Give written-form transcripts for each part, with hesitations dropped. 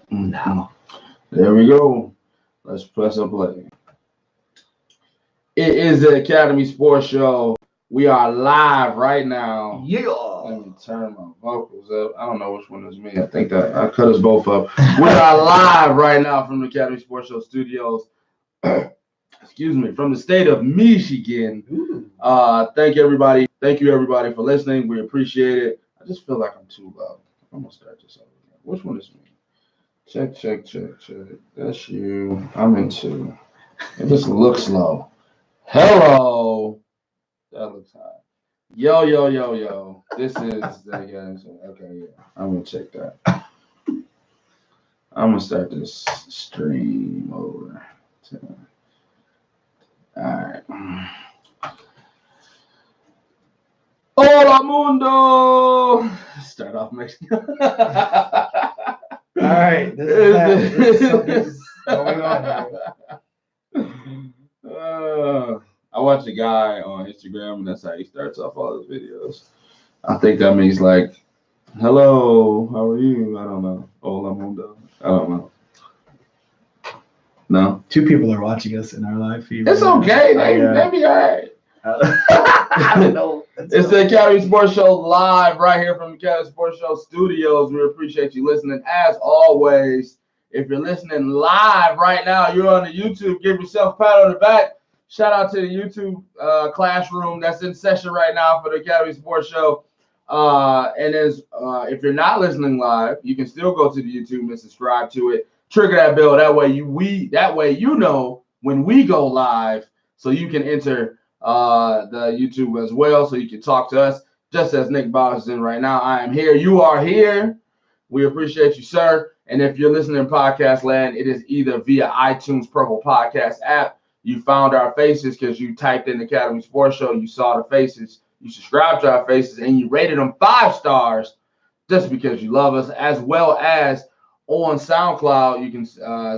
Now. There we go. Let's press a play. It is the Academy Sports Show. We are live right now. Yeah. Let me turn my vocals up. I don't know which one is me. I think that I cut us both up. We are live right now from the Academy Sports Show studios. Excuse me, from the state of Michigan. Thank you everybody for listening. We appreciate it. I just feel like I'm too loud. I'm gonna start this over again. Which one is me? Check. That's you. I'm in two. It just looks low. Hello. That looks high. Yo. This is okay, yeah. I'm gonna check that. I'm gonna start this stream over. Alright. Hola mundo! Start off Mexican. Alright, this is something's going on here. I watch a guy on Instagram, and that's how he starts off all his videos. I think that means like, hello, how are you? I don't know. Hola mundo. I don't know. No? 2 people are watching us in our live feed. It's okay. They be all right. I don't know. It's the Academy Sports Show live right here from the Academy Sports Show studios. We appreciate you listening. As always, if you're listening live right now, you're on the YouTube, give yourself a pat on the back. Shout out to the YouTube classroom that's in session right now for the Academy Sports Show. And if you're not listening live, you can still go to the YouTube and subscribe to it. Trigger that bell. That way you know when we go live, so you can enter the YouTube as well, so you can talk to us. Just as Nick Bowers is in right now, I am here. You are here. We appreciate you, sir. And if you're listening in podcast land, it is either via iTunes Purple Podcast app. You found our faces because you typed in the Academy Sports Show. You saw the faces. You subscribed to our faces, and you rated them 5 stars just because you love us, as well as on SoundCloud. You can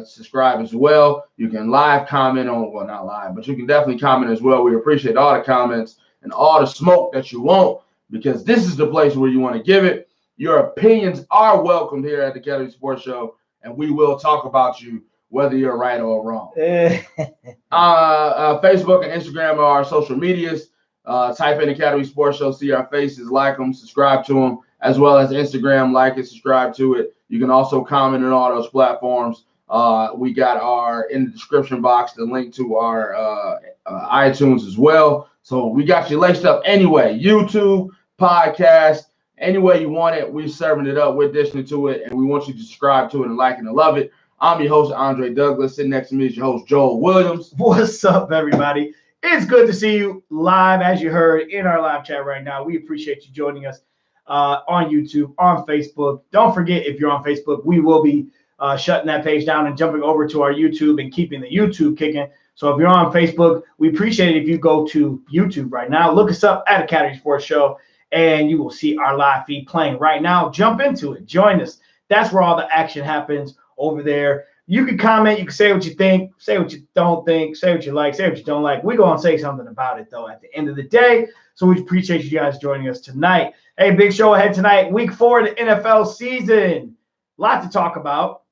subscribe as well. You can live comment on, well, not live, but you can definitely comment as well. We appreciate all the comments and all the smoke that you want, because this is the place where you want to give it. Your opinions are welcome here at the Academy Sports Show, and we will talk about you, whether you're right or wrong. Facebook and Instagram are our social medias. Type in Academy Sports Show, see our faces, like them, subscribe to them, as well as Instagram, like it, subscribe to it. You can also comment on all those platforms. We got in the description box the link to our iTunes as well. So we got you laced up anyway. YouTube, podcast, any way you want it, we're serving it up. We're dishing it to it, and we want you to subscribe to it and like it and love it. I'm your host, Andre Douglas. Sitting next to me is your host, Joel Williams. What's up, everybody? It's good to see you live, as you heard, in our live chat right now. We appreciate you joining us on YouTube, on Facebook. Don't forget, if you're on Facebook, we will be shutting that page down and jumping over to our YouTube and keeping the YouTube kicking. So if you're on Facebook, we appreciate it if you go to YouTube right now. Look us up at Academy Sports Show, and you will see our live feed playing right now. Jump into it. Join us. That's where all the action happens over there. You can comment. You can say what you think, say what you don't think, say what you like, say what you don't like. We're going to say something about it, though, at the end of the day. So we appreciate you guys joining us tonight. Hey, big show ahead tonight. Week 4 of the NFL season. A lot to talk about.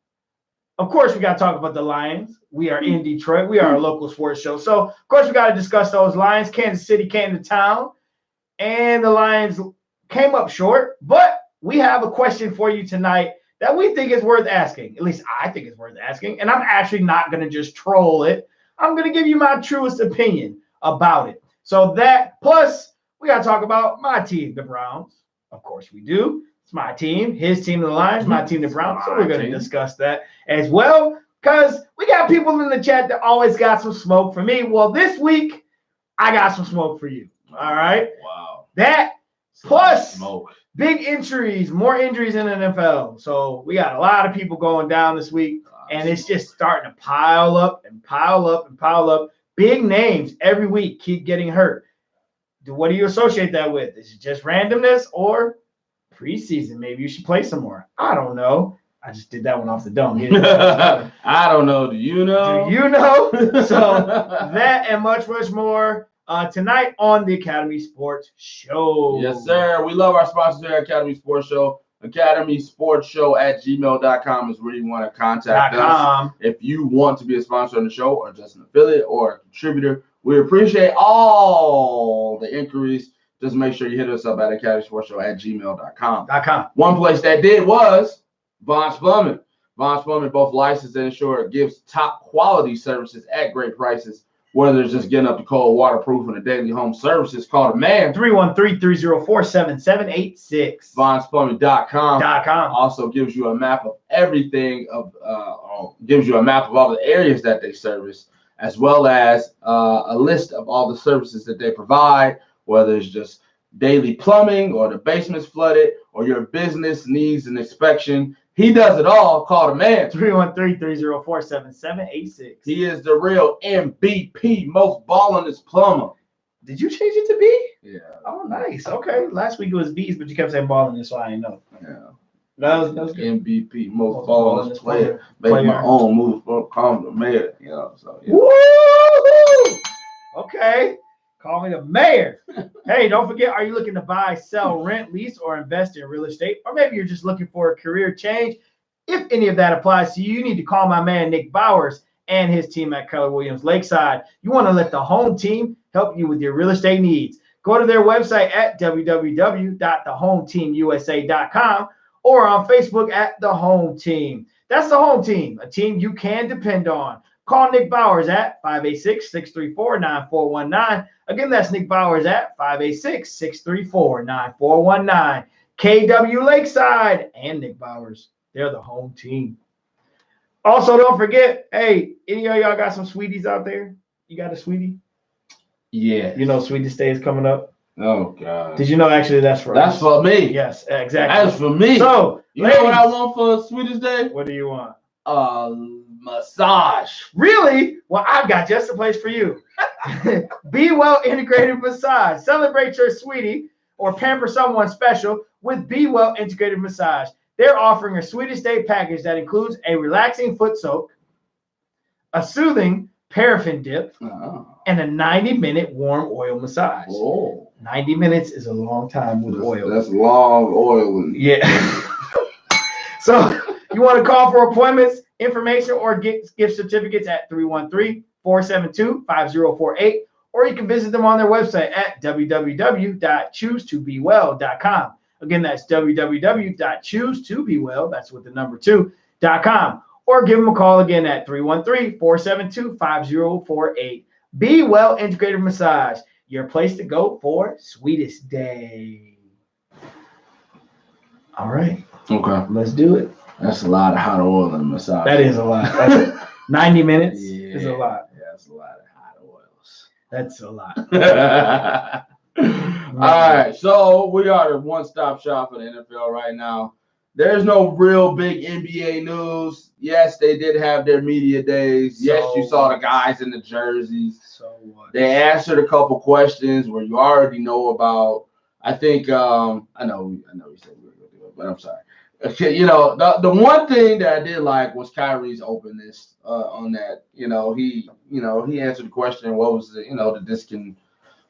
Of course, we got to talk about the Lions. We are in Detroit. We are a local sports show. So, of course, we got to discuss those Lions. Kansas City came to town, and the Lions came up short. But we have a question for you tonight that we think is worth asking. At least I think it's worth asking. And I'm actually not going to just troll it. I'm going to give you my truest opinion about it. So that, plus, we got to talk about my team, the Browns. Of course we do. It's my team, his team, the Lions, my team, the Browns. So we're going to discuss that as well, because we got people in the chat that always got some smoke for me. Well, this week, I got some smoke for you. All right? Wow. That, plus smoke. Big injuries, more injuries in the NFL. So we got a lot of people going down this week, and it's just starting to pile up and pile up and pile up. Big names every week keep getting hurt. What do you associate that with? Is it just randomness or preseason? Maybe you should play some more. I don't know. I just did that one off the dome. I don't know. Do you know? Do you know? So that and much, much more tonight on the Academy Sports Show. Yes, sir. We love our sponsors here at Academy Sports Show. academysportsshow@gmail.com is where you want to contact us. If you want to be a sponsor on the show or just an affiliate or a contributor, we appreciate all the inquiries. Just make sure you hit us up at academysportsshow@gmail.com. One place that did was Vaughn's Plumbing. Vaughn's Plumbing, both licensed and insured, gives top quality services at great prices. Whether it's just getting up to cold, waterproofing, and daily home services, call the man. 313-304-7786. VaughnsPlumbing.com. Also gives you a map of everything, gives you a map of all the areas that they service, as well as a list of all the services that they provide, whether it's just daily plumbing or the basement's flooded or your business needs an inspection. He does it all. Call the man. 313-304-7786. He is the real MVP, most ballin'est plumber. Did you change it to B? Yeah. Oh, nice. Okay. Last week it was B's, but you kept saying ballin'est, so I didn't know. Yeah. That was good. MVP, most ballin'est player. Make my own move for call the mayor. You know, so yeah. Woo-hoo! Okay. Call me the mayor. Hey, don't forget, are you looking to buy, sell, rent, lease, or invest in real estate? Or maybe you're just looking for a career change. If any of that applies to you, you need to call my man Nick Bowers and his team at Keller Williams Lakeside. You want to let the home team help you with your real estate needs. Go to their website at www.thehometeamusa.com or on Facebook at The Home Team. That's The Home Team, a team you can depend on. Call Nick Bowers at 586-634-9419. Again, that's Nick Bowers at 586-634-9419. KW Lakeside and Nick Bowers. They're the home team. Also, don't forget, hey, any of y'all got some sweeties out there? You got a sweetie? Yeah. You know Sweetest Day is coming up? Oh, God. Did you know actually that's for That's us? for me. Yes, exactly. That's for me. So, you know what I want for Sweetest Day? What do you want? Massage. Really? Well, I've got just the place for you. Be Well Integrated Massage. Celebrate your sweetie or pamper someone special with Be Well Integrated Massage. They're offering a Sweetest Day package that includes a relaxing foot soak, a soothing paraffin dip, and a 90-minute warm oil massage. Oh. 90 minutes is a long time with oil. That's long oil. Yeah. So you want to call for appointments, information, or gift certificates at 313-472-5048, or you can visit them on their website at www.choosetobewell.com. Again, that's www.choosetobewell, that's with the number 2.com, or give them a call again at 313-472-5048. Be Well Integrated Massage, your place to go for Sweetest Day. All right. Okay. Let's do it. That's a lot of hot oil in massage. That is a lot. That's 90 minutes is a lot. Yeah, that's a lot of hot oils. That's a lot. All right, so we are a one-stop shop for the NFL right now. There's no real big NBA news. Yes, they did have their media days. Yes, you saw the guys in the jerseys. So what? They answered a couple questions where you already know about. I think I know we said we were going to do it, but I'm sorry. Okay, you know, the one thing that I did like was Kyrie's openness on that. He answered the question, what was the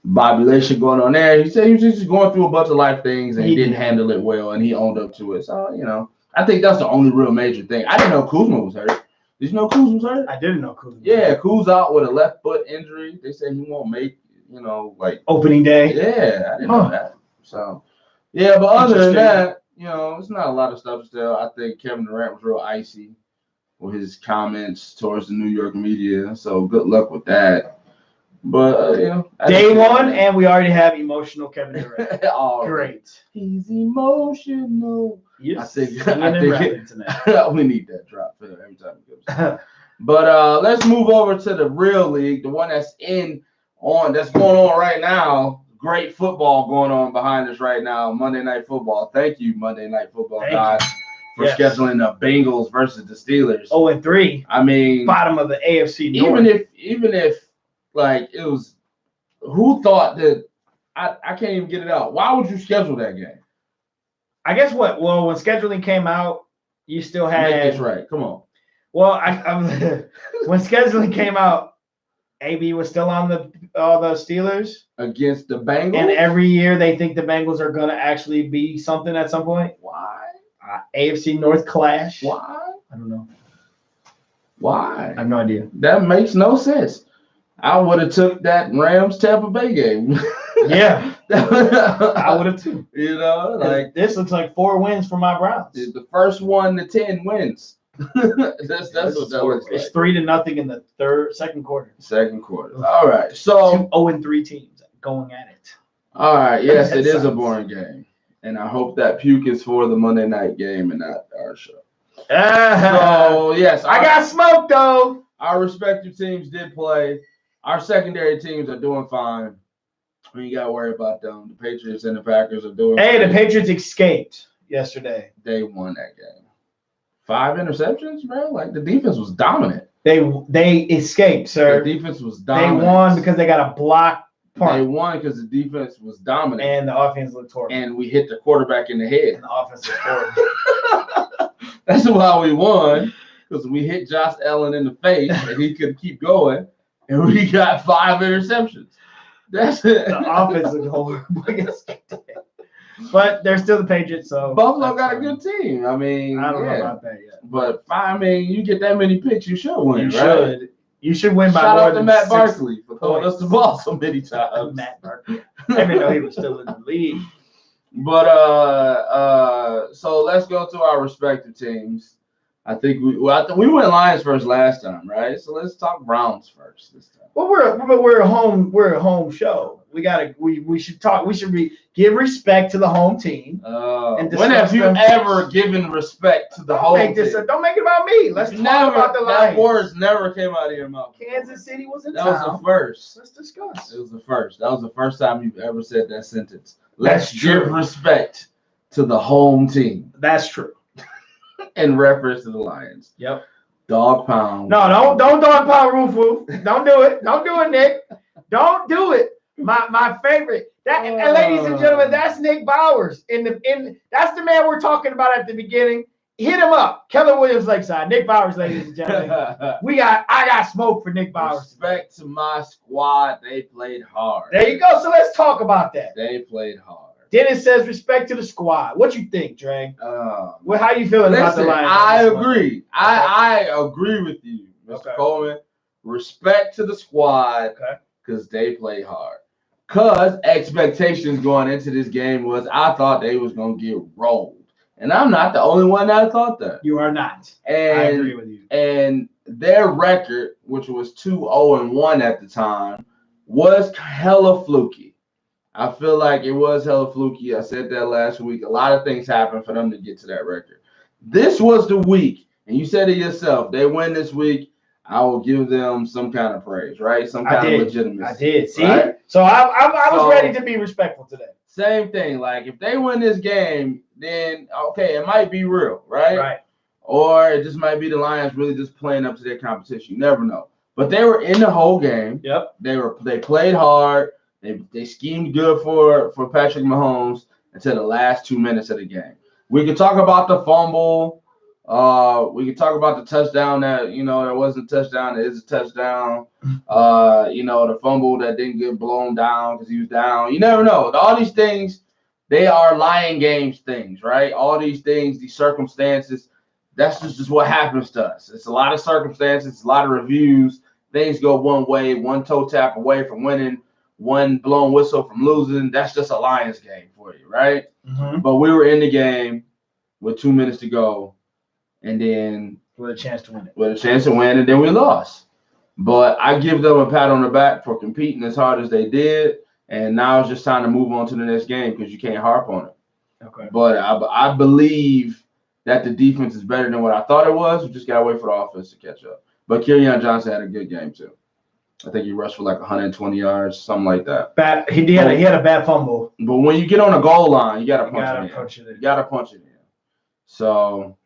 discombobulation going on there? He said he was just going through a bunch of life things and he didn't handle it well, and he owned up to it. So, I think that's the only real major thing. I didn't know Kuzma was hurt. Did you know Kuzma was hurt? I didn't know Kuzma. Yeah, Kuz out with a left foot injury. They said he won't make, opening day. Yeah, I didn't know that. So, yeah, but other than that, it's not a lot of stuff still. I think Kevin Durant was real icy with his comments towards the New York media. So good luck with that. But, Day one, and we already have emotional Kevin Durant. Great. He's emotional. Yes. I think we need that drop for every time it comes. But let's move over to the real league, the one that's going on right now. Great football going on behind us right now. Monday Night Football. Thank you, Monday Night Football guys, for scheduling the Bengals versus the Steelers. 0-3. I mean, bottom of the AFC North. Even if it was, who thought that? I can't even get it out. Why would you schedule that game? I guess what? Well, when scheduling came out, you still had. Make this right. Come on. Well, when scheduling came out, AB was still on the Steelers against the Bengals, and every year they think the Bengals are going to actually be something at some point. Why? AFC North clash. Why? I don't know. Why? I have no idea. That makes no sense. I would have took that Rams Tampa Bay game. Yeah, I would have too. You know, like this looks like 4 wins for my Browns. the first 1 to 10 wins. that's what that looks It's like. 3-0 in the second quarter. Second quarter. All right. So 0-3 teams going at it. all right. Yes, That it is a sucks. boring game, and I hope that puke is for the Monday night game and not our show. So yes, I got smoked though. our respective teams did play. Our secondary teams are doing fine. We ain't got to worry about them. The Patriots and the Packers are doing Hey, the fine. Patriots escaped yesterday. They won that game. 5 interceptions, bro. Like the defense was dominant. They escaped, The sir. defense was They dominant. won because they got a block They punt, won because the defense was dominant, and the offense looked horrible. and we hit the quarterback in the head. And the offense looked horrible. That's why we won, because we hit Josh Allen in the face, and he could keep going, and we got 5 interceptions. That's it. The offense looked horrible. But they're still the Patriots, so Buffalo that's got a fine. good team. I mean, I don't know yeah. about that yet. But I mean, you get that many picks, you should win, You right? should. You should win by Shout more out to than Matt 6 Barkley for throwing us points. the ball so many times. Matt Barkley. I didn't know he was still in the league. But so let's go to our respective teams. I think we went Lions first last time, right? So let's talk Browns first this time. Well, we're a home show. We should talk. We should give respect to the home team. And When have discuss you them. ever given respect to the whole team? Don't make it about me. Let's talk Never, about the that Lions. words never came out of your mouth. Kansas City was in That was town. the first. Let's discuss. It was the first. That was the first time you've ever said that sentence. Let's That's give true. respect to the home team That's true. in reference to the Lions. Yep. Dog pound. No, don't dog pound roof woof. Don't do it. Don't do it, Nick. Don't do it. My favorite. And ladies and gentlemen, that's Nick Bowers. That's the man we're talking about at the beginning. Hit him up. Keller Williams Lakeside. Nick Bowers, ladies and gentlemen. I got smoke for Nick Bowers. Respect to my squad. They played hard. There you go. So let's talk about that. They played hard. Dennis says respect to the squad. What you think, Dre? How you feeling about the Listen, Lions? I agree. I agree with you, Mr. Okay. Coleman. Respect to the squad Okay. because they played hard. Because expectations going into this game was I thought they was going to get rolled. And I'm not the only one that thought that. You are not. I agree And with you. and their record, which was 2-0-1 at the time, was hella fluky. I feel like it was hella fluky. I said that last week. A lot of things happened for them to get to that record. This was the week, and you said it yourself. They win this week. I will give them some kind of praise, right? Some kind of legitimacy. I did. See? Right? So I was So- ready to be respectful today. Same thing. Like if they win this game, then okay, it might be real, right? Right. Or it just might be the Lions really just playing up to their competition. You never know. But they were in the whole game. Yep. They played hard. They schemed good for Patrick Mahomes until the last 2 minutes of the game. We could talk about the fumble. We could talk about the touchdown that that wasn't a touchdown. It is a touchdown. The fumble that didn't get blown down because he was down. You never know. All these things, they are lying games things, right? All these things, these circumstances, that's just what happens to us. It's a lot of circumstances, it's a lot of reviews. Things go one way, one toe tap away from winning, one blown whistle from losing. That's just a Lions game for you, right? Mm-hmm. But we were in the game with 2 minutes to go, and then With a chance to win it. with a chance to win, and then we lost. But I give them a pat on the back for competing as hard as they did, and now it's just time to move on to the next game because you can't harp on it. Okay. But I believe that the defense is better than what I thought it was. We just got to wait for the offense to catch up. But Kerryon Johnson had a good game, too. I think he rushed for like 120 yards, something like that. He had a bad fumble. But when you get on the goal line, you got to punch it in. punch it in. You got to punch it in. So,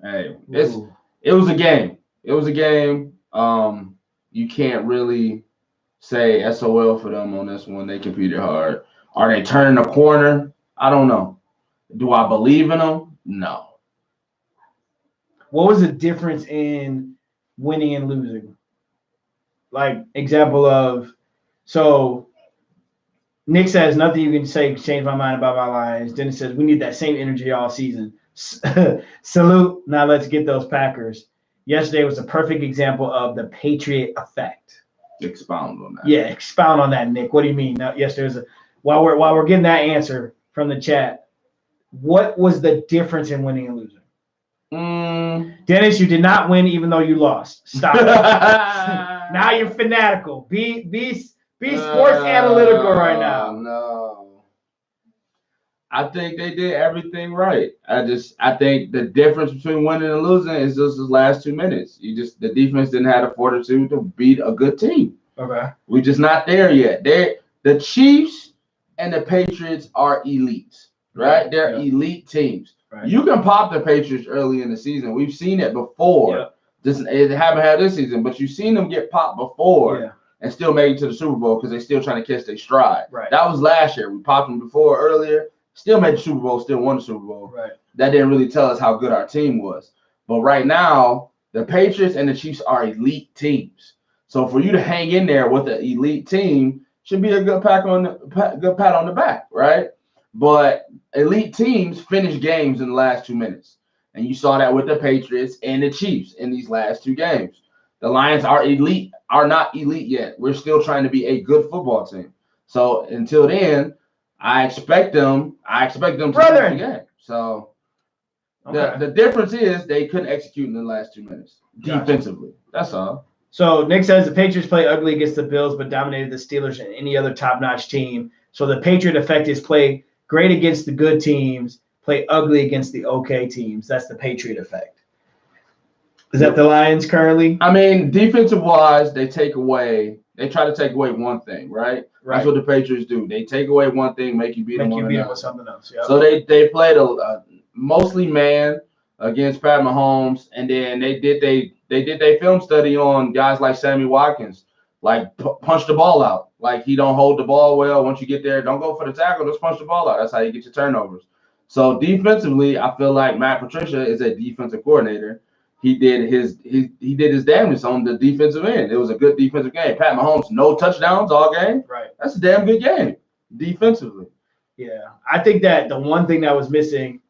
hey, Ooh. it was a game. It was a game. You can't really say SOL for them on this one. They competed hard. Are they turning the corner? I don't know. Do I believe in them? No. What was the difference in winning and losing? Like, example of, so Nick says, nothing you can say can change my mind about my Lions. Dennis says, we need that same energy all season. Salute. Now let's get those Packers. Yesterday was a perfect example of the Patriot effect. Expound on that. Yeah, expound on that, Nick. What do you mean? Now, yesterday was while we're getting that answer from the chat. What was the difference in winning and losing? Dennis, you did not win, even though you lost. Stop it. Now you're fanatical. Be sports analytical right now. No. I think they did everything right. I think the difference between winning and losing is just the last 2 minutes. The defense didn't have the fortitude to beat a good team. Okay. We're just not there yet. The Chiefs and the Patriots are elites, right? They're elite teams. Right. You can pop the Patriots early in the season. We've seen it before. Yep. It haven't had this season, but you've seen them get popped before and still make it to the Super Bowl because they're still trying to catch their stride. Right. That was last year. We popped them before earlier, still made the Super Bowl, still won the Super Bowl. Right. That didn't really tell us how good our team was. But right now, the Patriots and the Chiefs are elite teams. So for you to hang in there with an elite team should be a good pat on the back, right? But elite teams finish games in the last 2 minutes. And you saw that with the Patriots and the Chiefs in these last 2 games. The Lions are not elite yet. We're still trying to be a good football team. So until then, I expect them to win the game. So the difference is they couldn't execute in the last 2 minutes defensively. That's all. So Nick says the Patriots play ugly against the Bills, but dominated the Steelers and any other top-notch team. So the Patriot effect is play great against the good teams, play ugly against the okay teams. That's the Patriot effect. Is that the Lions currently? I mean, defensive-wise, they try to take away one thing, right? That's what the Patriots do. They take away one thing, make you beat them with something else. Yep. So they played a mostly man against Pat Mahomes, and then they did their film study on guys like Sammy Watkins, like punch the ball out. Like he don't hold the ball well. Once you get there, don't go for the tackle, just punch the ball out. That's how you get your turnovers. So defensively, I feel like Matt Patricia is a defensive coordinator. He did his damage on the defensive end. It was a good defensive game. Pat Mahomes, no touchdowns all game. Right. That's a damn good game defensively. Yeah. I think that the one thing that was missing,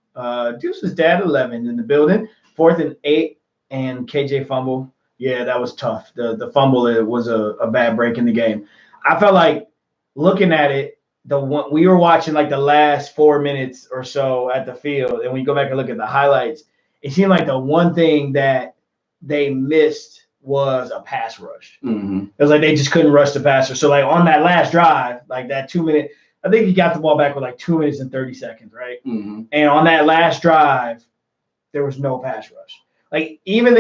Deuce's dad 11 in the building, 4th and 8, and KJ fumble. Yeah, that was tough. The fumble was a bad break in the game. I felt like looking at it, we were watching like the last 4 minutes or so at the field, and when you go back and look at the highlights, it seemed like the one thing that they missed was a pass rush. Mm-hmm. It was like they just couldn't rush the passer. So like on that last drive, like that 2 minute, I think he got the ball back with like 2 minutes and 30 seconds, right? Mm-hmm. And on that last drive, there was no pass rush. Like even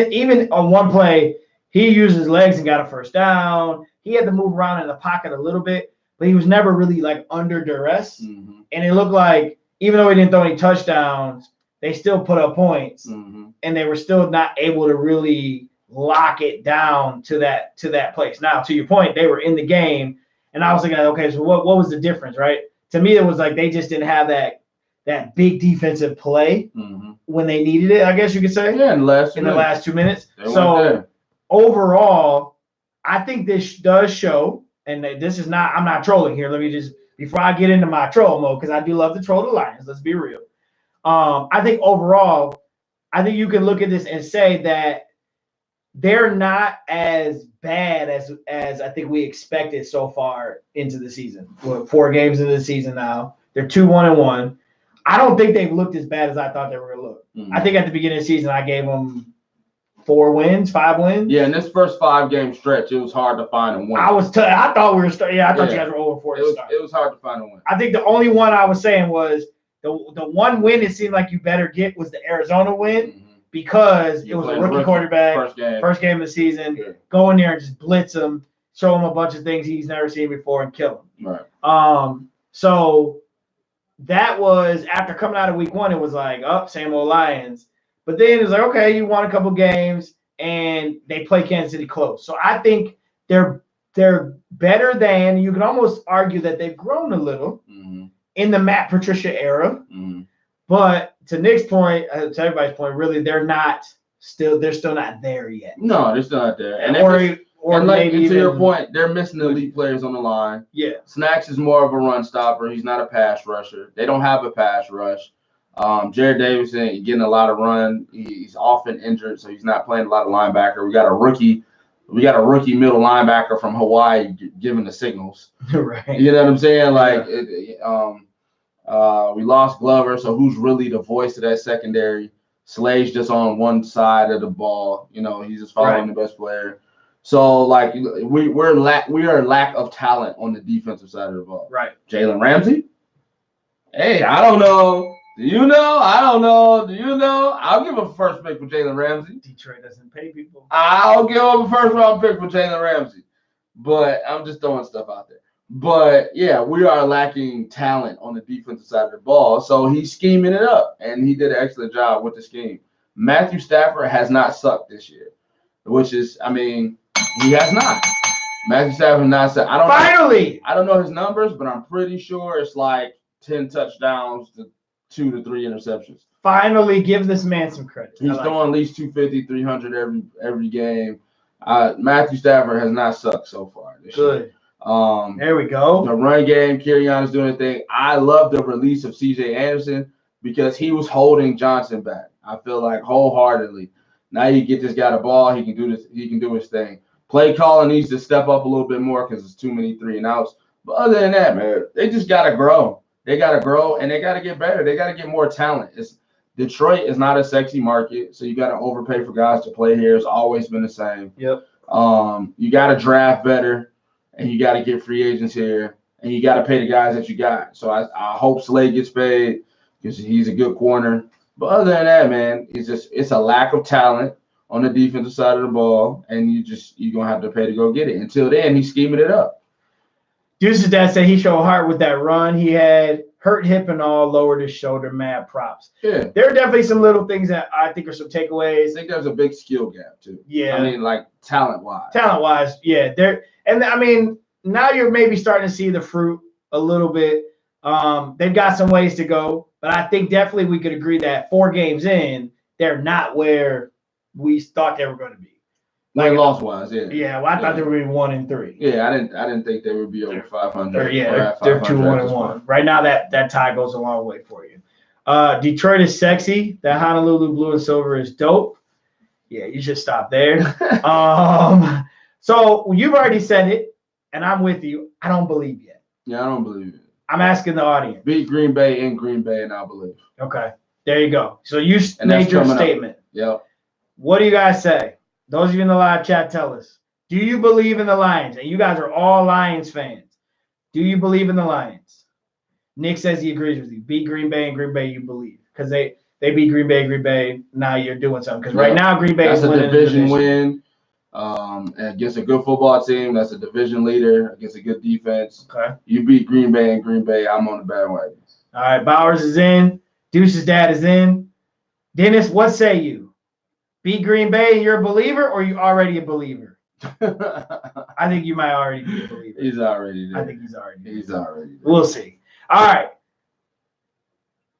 on one play, he used his legs and got a first down. He had to move around in the pocket a little bit, but he was never really like under duress. Mm-hmm. And it looked like even though he didn't throw any touchdowns, they still put up points, and they were still not able to really lock it down to that place. Now, to your point, they were in the game, and I was thinking, okay, so what was the difference, right? To me, it was like they just didn't have that big defensive play when they needed it, I guess you could say. Yeah, in the last 2 minutes. So overall, I think this does show, and this is not, I'm not trolling here. Let me just, before I get into my troll mode, because I do love to troll the Lions, let's be real. I think overall, I think you can look at this and say that they're not as bad as I think we expected so far into the season. We're 4 games into the season now. They're 2-1-1. I don't think they've looked as bad as I thought they were going to look. I think at the beginning of the season, I gave them 4 wins, 5 wins. Yeah, in this first 5-game stretch, it was hard to find a win. I thought we were starting. Yeah, I thought you guys were over 4 to start. It was hard to find a win. I think the only one I was saying was the one win it seemed like you better get was the Arizona win because it was a rookie quarterback, first game of the season. Yeah. Go in there and just blitz him, show him a bunch of things he's never seen before, and kill him. Right. So that was after coming out of week 1. It was like, same old Lions. But then it was like, okay, you won a couple games, and they play Kansas City close. So I think they're better than, you can almost argue that they've grown a little in the Matt Patricia era. But to Nick's point, to everybody's point, really, they're still not there yet. No, they're still not there. And maybe to your point, they're missing elite players on the line. Yeah. Snacks is more of a run stopper. He's not a pass rusher. They don't have a pass rush. Jared Davidson getting a lot of run. He's often injured, so he's not playing a lot of linebacker. We got a rookie middle linebacker from Hawaii giving the signals. Right. You know what I'm saying? Like, Yeah. we lost Glover, so who's really the voice of that secondary? Slade's just on one side of the ball. You know, he's just following the best player. So, like, we are lack of talent on the defensive side of the ball. Right. Jalen Ramsey? Hey, I don't know. Do you know? I don't know. Do you know? I'll give a first pick for Jalen Ramsey. Detroit doesn't pay people. I'll give him a first-round pick for Jalen Ramsey. But I'm just throwing stuff out there. But, yeah, we are lacking talent on the defensive side of the ball. So he's scheming it up, and he did an excellent job with the scheme. Matthew Stafford has not sucked this year, which is, I mean, he has not. Matthew Stafford has not sucked. I don't know his numbers, but I'm pretty sure it's like 10 touchdowns to 2 to 3 interceptions. Finally, give this man some credit. He's throwing at least 250, 300 every game. Matthew Stafford has not sucked so far this year. There we go. The run game, Kerryon is doing a thing. I love the release of C.J. Anderson because he was holding Johnson back. I feel like wholeheartedly. Now you get this guy the ball, he can do this. He can do his thing. Play calling needs to step up a little bit more because it's too many 3 and outs. But other than that, man, they just gotta grow. They got to grow, and they got to get better. They got to get more talent. Detroit is not a sexy market, so you got to overpay for guys to play here. It's always been the same. Yep. You got to draft better, and you got to get free agents here, and you got to pay the guys that you got. So I hope Slade gets paid because he's a good corner. But other than that, man, it's a lack of talent on the defensive side of the ball, and you're gonna have to pay to go get it. Until then, he's scheming it up. Deuce's dad said he showed heart with that run. He had hurt hip and all, lowered his shoulder. Mad props. Yeah. There are definitely some little things that I think are some takeaways. I think there's a big skill gap, too. Yeah. I mean, like, talent-wise. Talent-wise, yeah. And, I mean, now you're maybe starting to see the fruit a little bit. They've got some ways to go. But I think definitely we could agree that 4 games in, they're not where we thought they were going to be. Like loss-wise, yeah. Yeah, well, I thought they were going to be 1-3. Yeah, I didn't think they would be over 500. Yeah, they're 2-1-1. Right now, that tie goes a long way for you. Detroit is sexy. That Honolulu blue and silver is dope. Yeah, you should stop there. So you've already said it, and I'm with you. I don't believe yet. Yeah, I don't believe it. I'm asking the audience. Beat Green Bay in Green Bay, and I believe. Okay, there you go. So you made your statement. Yep. What do you guys say? Those of you in the live chat, tell us. Do you believe in the Lions? And you guys are all Lions fans. Do you believe in the Lions? Nick says he agrees with you. Beat Green Bay and Green Bay, you believe. Because they beat Green Bay. Now you're doing something. Because right now, Green Bay is winning. That's a division win. Against a good football team. That's a division leader. Against a good defense. Okay. You beat Green Bay and Green Bay. I'm on the bandwagon. All right. Bowers is in. Deuce's dad is in. Dennis, what say you? Beat Green Bay and you're a believer, or you already a believer? I think you might already be a believer. He's already there. I think he's already there. He's already there. We'll see. All right.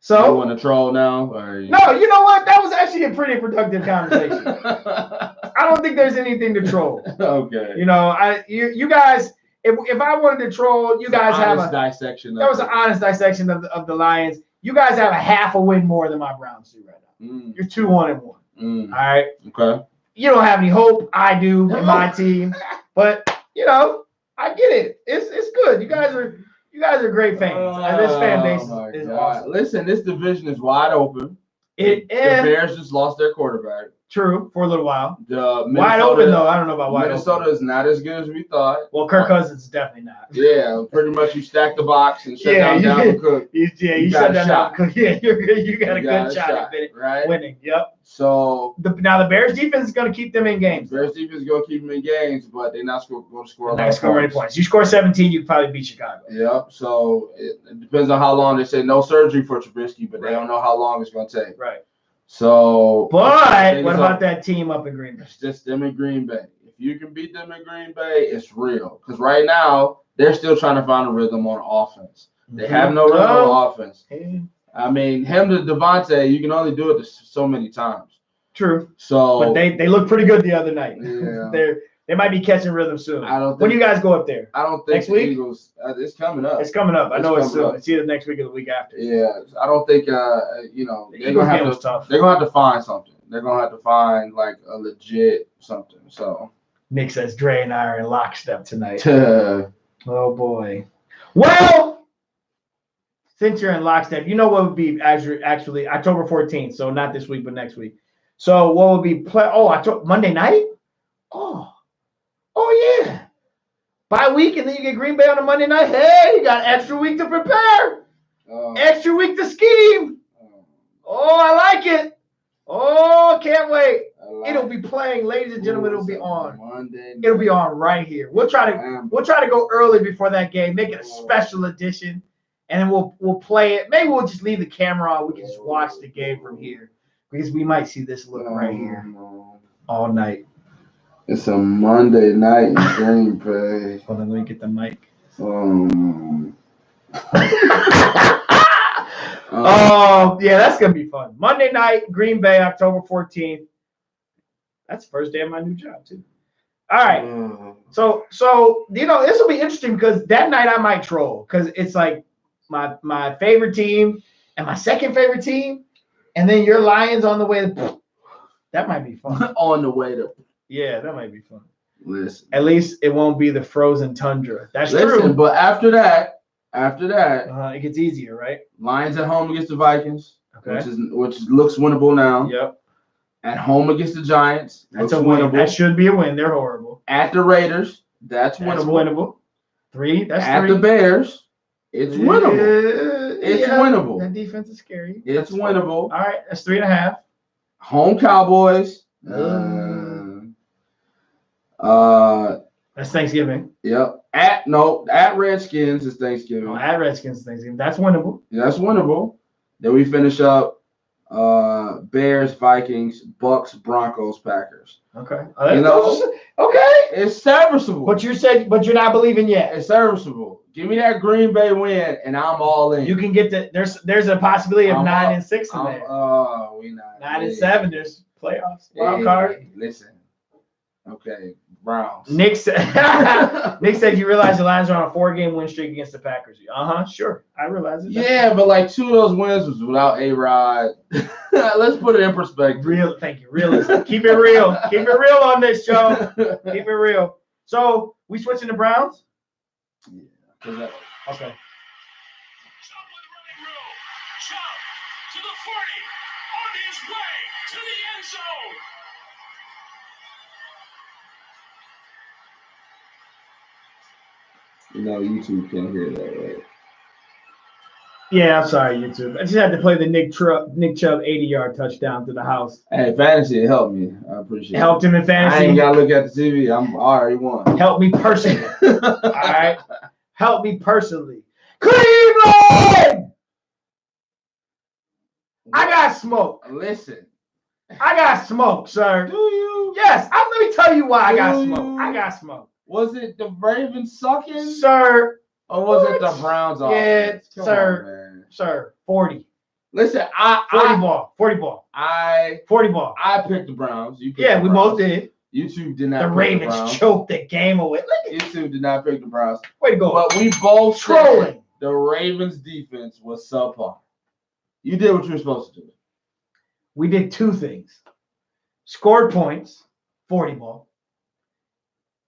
So you want to troll now? Or No, you know what? That was actually a pretty productive conversation. I don't think there's anything to troll. Okay. You know, you guys, if I wanted to troll, you guys have a dissection. That was an honest dissection of the Lions. You guys have a half a win more than my Browns do right now. You're 2-1-1. All right. Okay. You don't have any hope. I do in my team, but you know, I get it. It's good. You guys are great fans. This fan base is awesome. Listen, this division is wide open. The Bears just lost their quarterback. True, for a little while. Wide open though. I don't know about wide Minnesota open. is not as good as we thought. Well, Kirk Cousins is definitely not. Yeah, pretty much you stack the box and shut down Cook. You shut down Cook. Yeah, you got a good shot at winning. Yep. So now the Bears defense is going to keep them in games. Bears defense is going to keep them in games, but they're not going to score. They're not score any points. You score 17, you can probably beat Chicago. Yep. So it depends on how long. They say no surgery for Trubisky, but they don't know how long it's going to take. Right. So, but what about that team up in Green Bay? It's just them in Green Bay. If you can beat them in Green Bay, it's real. Because right now, they're still trying to find a rhythm on offense. They have no rhythm on offense. I mean, him to Devontae, you can only do it so many times. True. So, but they look pretty good the other night. Yeah. They might be catching rhythm soon. I don't think. When do you guys go up there? I don't think Next the week? Eagles. It's coming up. It's coming up. I It's know it's coming soon. up. It's either next week or the week after. Yeah, I don't think. The They're Eagles gonna game have was to. tough. They're gonna have to find something. They're gonna have to find like a legit something. So. Nick says Dre and I are in lockstep tonight. Yeah. Oh boy. Well, since you're in lockstep, you know what would be actually October 14th. So not this week, but next week. So what would be Monday night? Oh yeah. Bye week, and then you get Green Bay on a Monday night. Hey, you got an extra week to prepare. Extra week to scheme. Oh, I like it. Oh, can't wait. It'll be playing, ladies and gentlemen. It'll be on. Monday. It'll be on right here. We'll try to go early before that game, make it a special edition, and then we'll play it. Maybe we'll just leave the camera on. We can just watch the game from here because we might see this look right here all night. It's a Monday night in Green Bay. Hold on, let me get the mic. Oh, yeah, that's going to be fun. Monday night, Green Bay, October 14th. That's the first day of my new job, too. All right. So this will be interesting because that night I might troll because it's like my favorite team and my second favorite team, and then your Lions on the way to that might be fun. On the way to. Yeah, that might be fun. Listen. At least it won't be the frozen tundra. That's true. But after that, it gets easier, right? Lions at home against the Vikings, Okay. which looks winnable now. Yep. At home against the Giants, That's a win. Winnable. That should be a win. They're horrible. At the Raiders, that's winnable. 3. That's at 3. the Bears, it's winnable. It's winnable. That defense is scary. It's winnable. All right, that's 3.5. Home Cowboys. That's Thanksgiving. Yep. At Redskins is Thanksgiving. No, at Redskins is Thanksgiving. That's winnable. That's winnable. Then we finish up Bears, Vikings, Bucks, Broncos, Packers. Okay. Okay. It's serviceable. But you're not believing yet. It's serviceable. Give me that Green Bay win, and I'm all in. You can get there's a possibility of 9-6 in there. We not 9-7. There's playoffs. Wild card. Listen. Okay, Browns. Nick said you realize the Lions are on a 4-game win streak against the Packers. Sure. I realize it. Yeah, but like 2 of those wins was without A-Rod. Let's put it in perspective. Thank you. Realistic. Keep it real. Keep it real on this show. Keep it real. So we switching to Browns? Yeah. Okay. Chubb with running room. Chubb to the 40. On his way to the end zone. YouTube can't hear that, right? Yeah, I'm sorry, YouTube. I just had to play the Nick Chubb 80-yard touchdown to the house. Hey, fantasy, it helped me. I appreciate it. Helped him in fantasy. I ain't got to look at the TV. I already won. Help me personally. All right? Help me personally. Cleveland! I got smoke. Listen. I got smoke, sir. Do you? Yes. Let me tell you why I got Do smoke. you? I got smoke. Was it the Ravens sucking? Sir. Or was What? it the Browns Yeah, offense? Come sir. on, man. Sir. 40. Listen, 40 ball. 40 ball. 40 ball. I picked the Browns. You picked Yeah, the we Browns. both did. YouTube did not The pick Ravens the Browns. choked the game away. Look at YouTube did not pick the Browns. Way to go. But we both said Trolling. the Ravens defense was subpar. You did what you were supposed to do. We did 2 things. Scored points, 40 ball,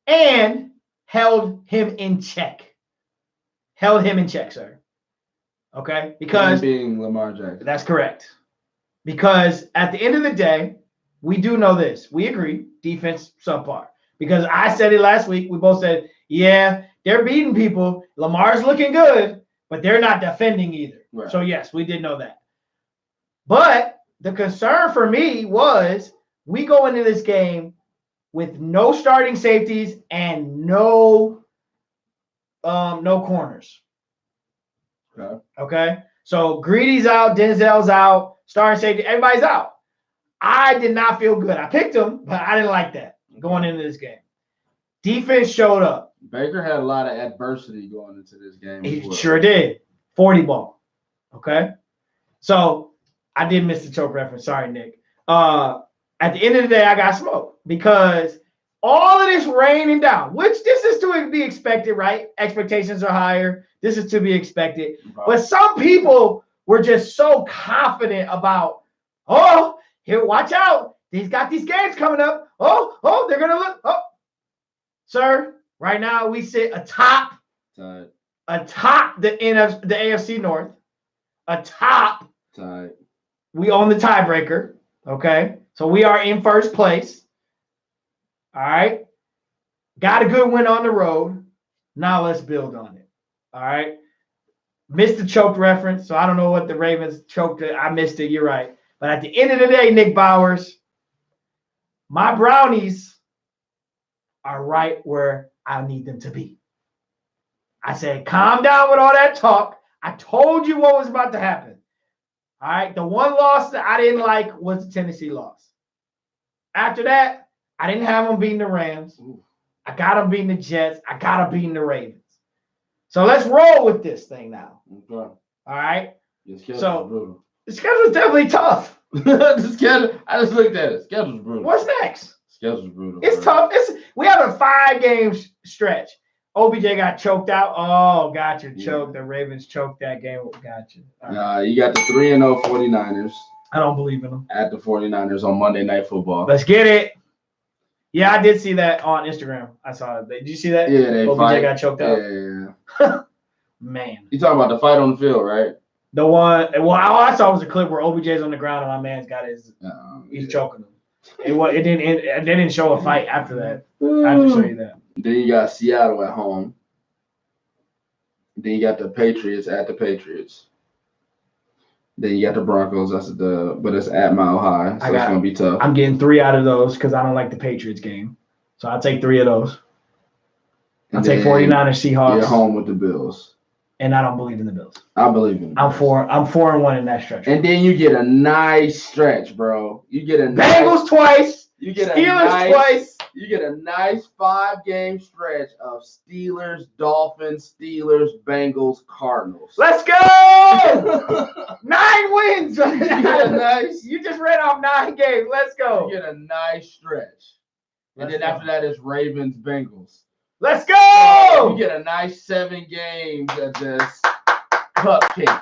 and held him in check. Held him in check, sir. Okay? Because being Lamar Jackson. that's correct. Because at the end of the day, we do know this. We agree, defense subpar. Because I said it last week. We both said, yeah, they're beating people. Lamar's looking good, but they're not defending either. Right. So, yes, we did know that. But the concern for me was we go into this game with no starting safeties and no corners. Okay. So Greedy's out, Denzel's out, starting safety, everybody's out. I did not feel good. I picked him, but I didn't like that going into this game. Defense showed up. Baker had a lot of adversity going into this game. He sure did. 40 ball. Okay. So I did miss the choke reference. Sorry, Nick. At the end of the day, I got smoked because all of this raining down, which this is to be expected, right? Expectations are higher. This is to be expected. But some people were just so confident about, oh, here, watch out. He's got these games coming up. Oh, they're gonna look. Oh, sir, right now we sit atop the AFC North, atop. We own the tiebreaker. Okay, so we are in first place. All right, got a good win on the road. Now let's build on it. All right, missed the choked reference, so I don't know what the Ravens choked it. I missed it. You're right. But at the end of the day, Nick Bowers, my Brownies are right where I need them to be. I said, calm down with all that talk. I told you what was about to happen. All right. The one loss that I didn't like was the Tennessee loss. After that, I didn't have them beating the Rams. I got them beating the Jets. I got them beating the Ravens. So let's roll with this thing now. Okay. All right. So the schedule's definitely tough. The schedule. I just looked at it. Schedule's brutal. What's next? Schedule's brutal. It's tough. We have a 5-game stretch. OBJ got choked out. Oh, got you. Choked. The Ravens choked that game. Got you. Right. You got the 3-0 49ers. I don't believe in them. At the 49ers on Monday Night Football. Let's get it. Yeah, I did see that on Instagram. I saw it. Did you see that? Yeah, OBJ got choked out. Yeah. Man. You talking about the fight on the field, right? The one. Well, all I saw was a clip where OBJ's on the ground and my man's got he's choking him. It didn't show a fight after that. I have to show you that. Then you got Seattle at home. Then you got the Patriots at the Patriots. Then you got the Broncos. But it's at Mile High, so it's gonna be tough. I'm getting 3 out of those because I don't like the Patriots game, so I'll take 3 of those. I'll take 49ers Seahawks. You're home with the Bills. And I don't believe in the Bills. I believe in them. I'm 4-1 in that stretch. And then you get a nice stretch, bro. You get a Bengals twice. You get Steelers twice. You get a nice 5-game stretch of Steelers, Dolphins, Steelers, Bengals, Cardinals. Let's go! 9 wins. You just read off 9 games. Let's go. You get a nice stretch. And then after that is Ravens, Bengals. Let's go! You get a nice 7 games of just cupcakes.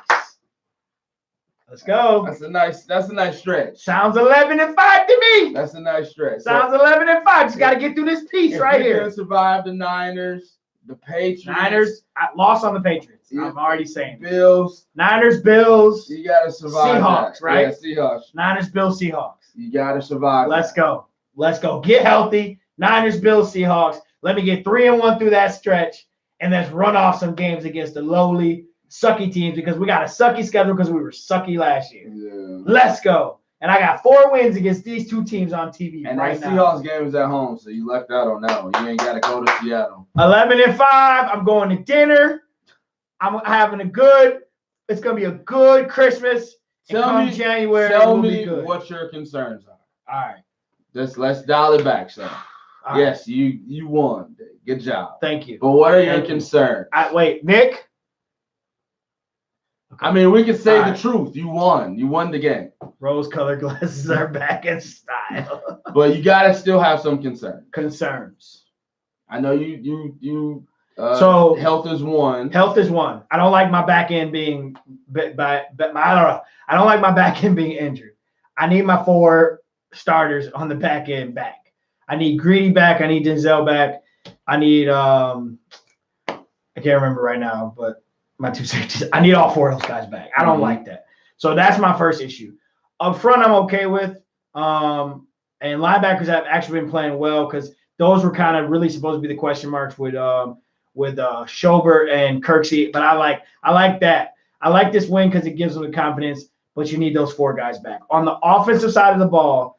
Let's go. That's a nice stretch. Sounds 11-5 to me. That's a nice stretch. Sounds 11-5. Just got to get through this piece right here. Survive the Niners, the Patriots. Niners, I lost on the Patriots. Yeah. I'm already saying. Bills. Niners, Bills. You got to survive. Seahawks, that. right? Yeah, Seahawks. Niners, Bills, Seahawks. You got to survive. Let's go. Let's go. Get healthy. Niners, Bills, Seahawks. Let me get 3-1 through that stretch, and let's run off some games against the lowly, sucky teams because we got a sucky schedule because we were sucky last year. Yeah. Let's go. And I got 4 wins against these 2 teams on TV and right that now. Seahawks game is at home, so you lucked out on that one. You ain't got to go to Seattle. 11-5. I'm going to dinner. I'm having it's going to be a good Christmas. Tell me what your concerns are. All right. Let's dial it back, son. Yes, you won. Good job. Thank you. But what are your concerns? Wait, Nick? Okay. I mean, we can say the truth. You won. You won the game. Rose-colored glasses are back in style. But you got to still have some concerns. I know you so health is one. Health is one. I don't like my back end being I don't like my back end being injured. I need my 4 starters on the back end back. I need Greedy back. I need Denzel back. I need I can't remember right now, but my 2 safeties. I need all 4 of those guys back. I don't like that. So that's my first issue. Up front, I'm okay with. And linebackers have actually been playing well because those were kind of really supposed to be the question marks with Schobert and Kirksey. But I like that. I like this win because it gives them the confidence. But you need those 4 guys back on the offensive side of the ball.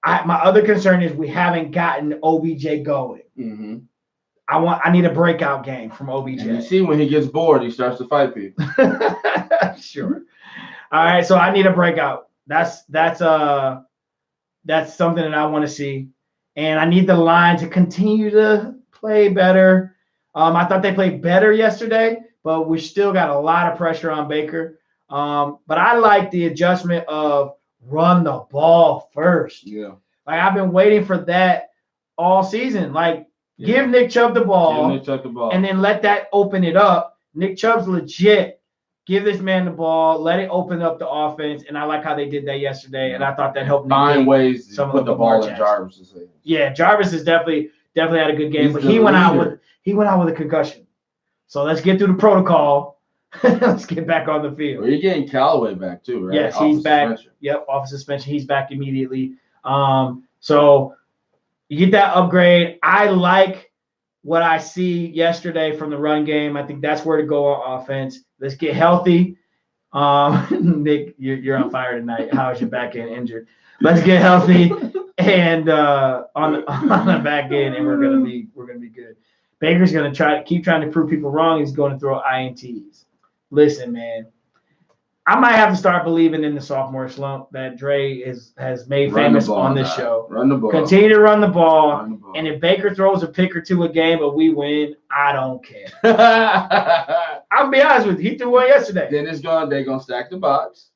My other concern is we haven't gotten OBJ going. Mm-hmm. I need a breakout game from OBJ. And you see when he gets bored, he starts to fight people. Sure. All right, so I need a breakout. That's something that I want to see, and I need the line to continue to play better. I thought they played better yesterday, but we still got a lot of pressure on Baker. But I like the adjustment of run the ball first. Yeah. Like I've been waiting for that all season. Like, Yeah. give Nick Chubb the ball, Give Nick Chubb the ball. and then let that open it up. Nick Chubb's legit. Give this man the ball. Let it open up the offense. And I like how they did that yesterday. And I thought that helped Find negate ways to some of put the Lamar ball in Jackson. Jarvis's hands. Yeah, Jarvis is definitely had a good game, He's but the he went out leader. with a concussion. So let's get through the protocol. Let's get back on the field. Well, you're getting Callaway back too, right? Yes, Off he's of back. suspension. Yep, off of suspension. He's back immediately. So you get that upgrade. I like what I see yesterday from the run game. I think that's where to go on offense. Let's get healthy. Nick, you're on fire tonight. How is your back end injured? Let's get healthy and on the back end, and we're gonna be good. Baker's gonna keep trying to prove people wrong. He's going to throw INTs. Listen, man, I might have to start believing in the sophomore slump that Dre has made Run the famous ball, on this nah. show. Run the ball. Continue to run the ball, Run the ball. and if Baker throws a pick or two a game, but we win, I don't care. then I'll be honest with you. He threw one yesterday, they're gonna stack the box,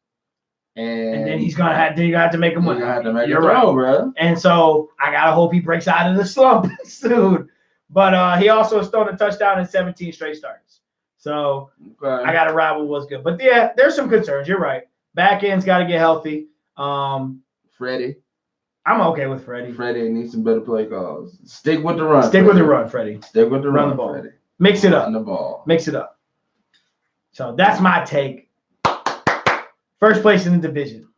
and then you're gonna have to make him you're win. gonna have to make You're a throw, right. bro. And so I gotta hope he breaks out of the slump soon. But he also has thrown a touchdown in 17 straight starts. So Okay. I gotta ride with what's good. But yeah, there's some concerns. You're right. Back end's got to get healthy. Freddie. I'm okay with Freddie. Freddie needs some better play calls. Stick with the run. Stick with the Freddie. run, Freddie. Stick with the Run run, the ball. Freddie. Mix it up. Run the ball. Mix it up. So that's my take. First place in the division.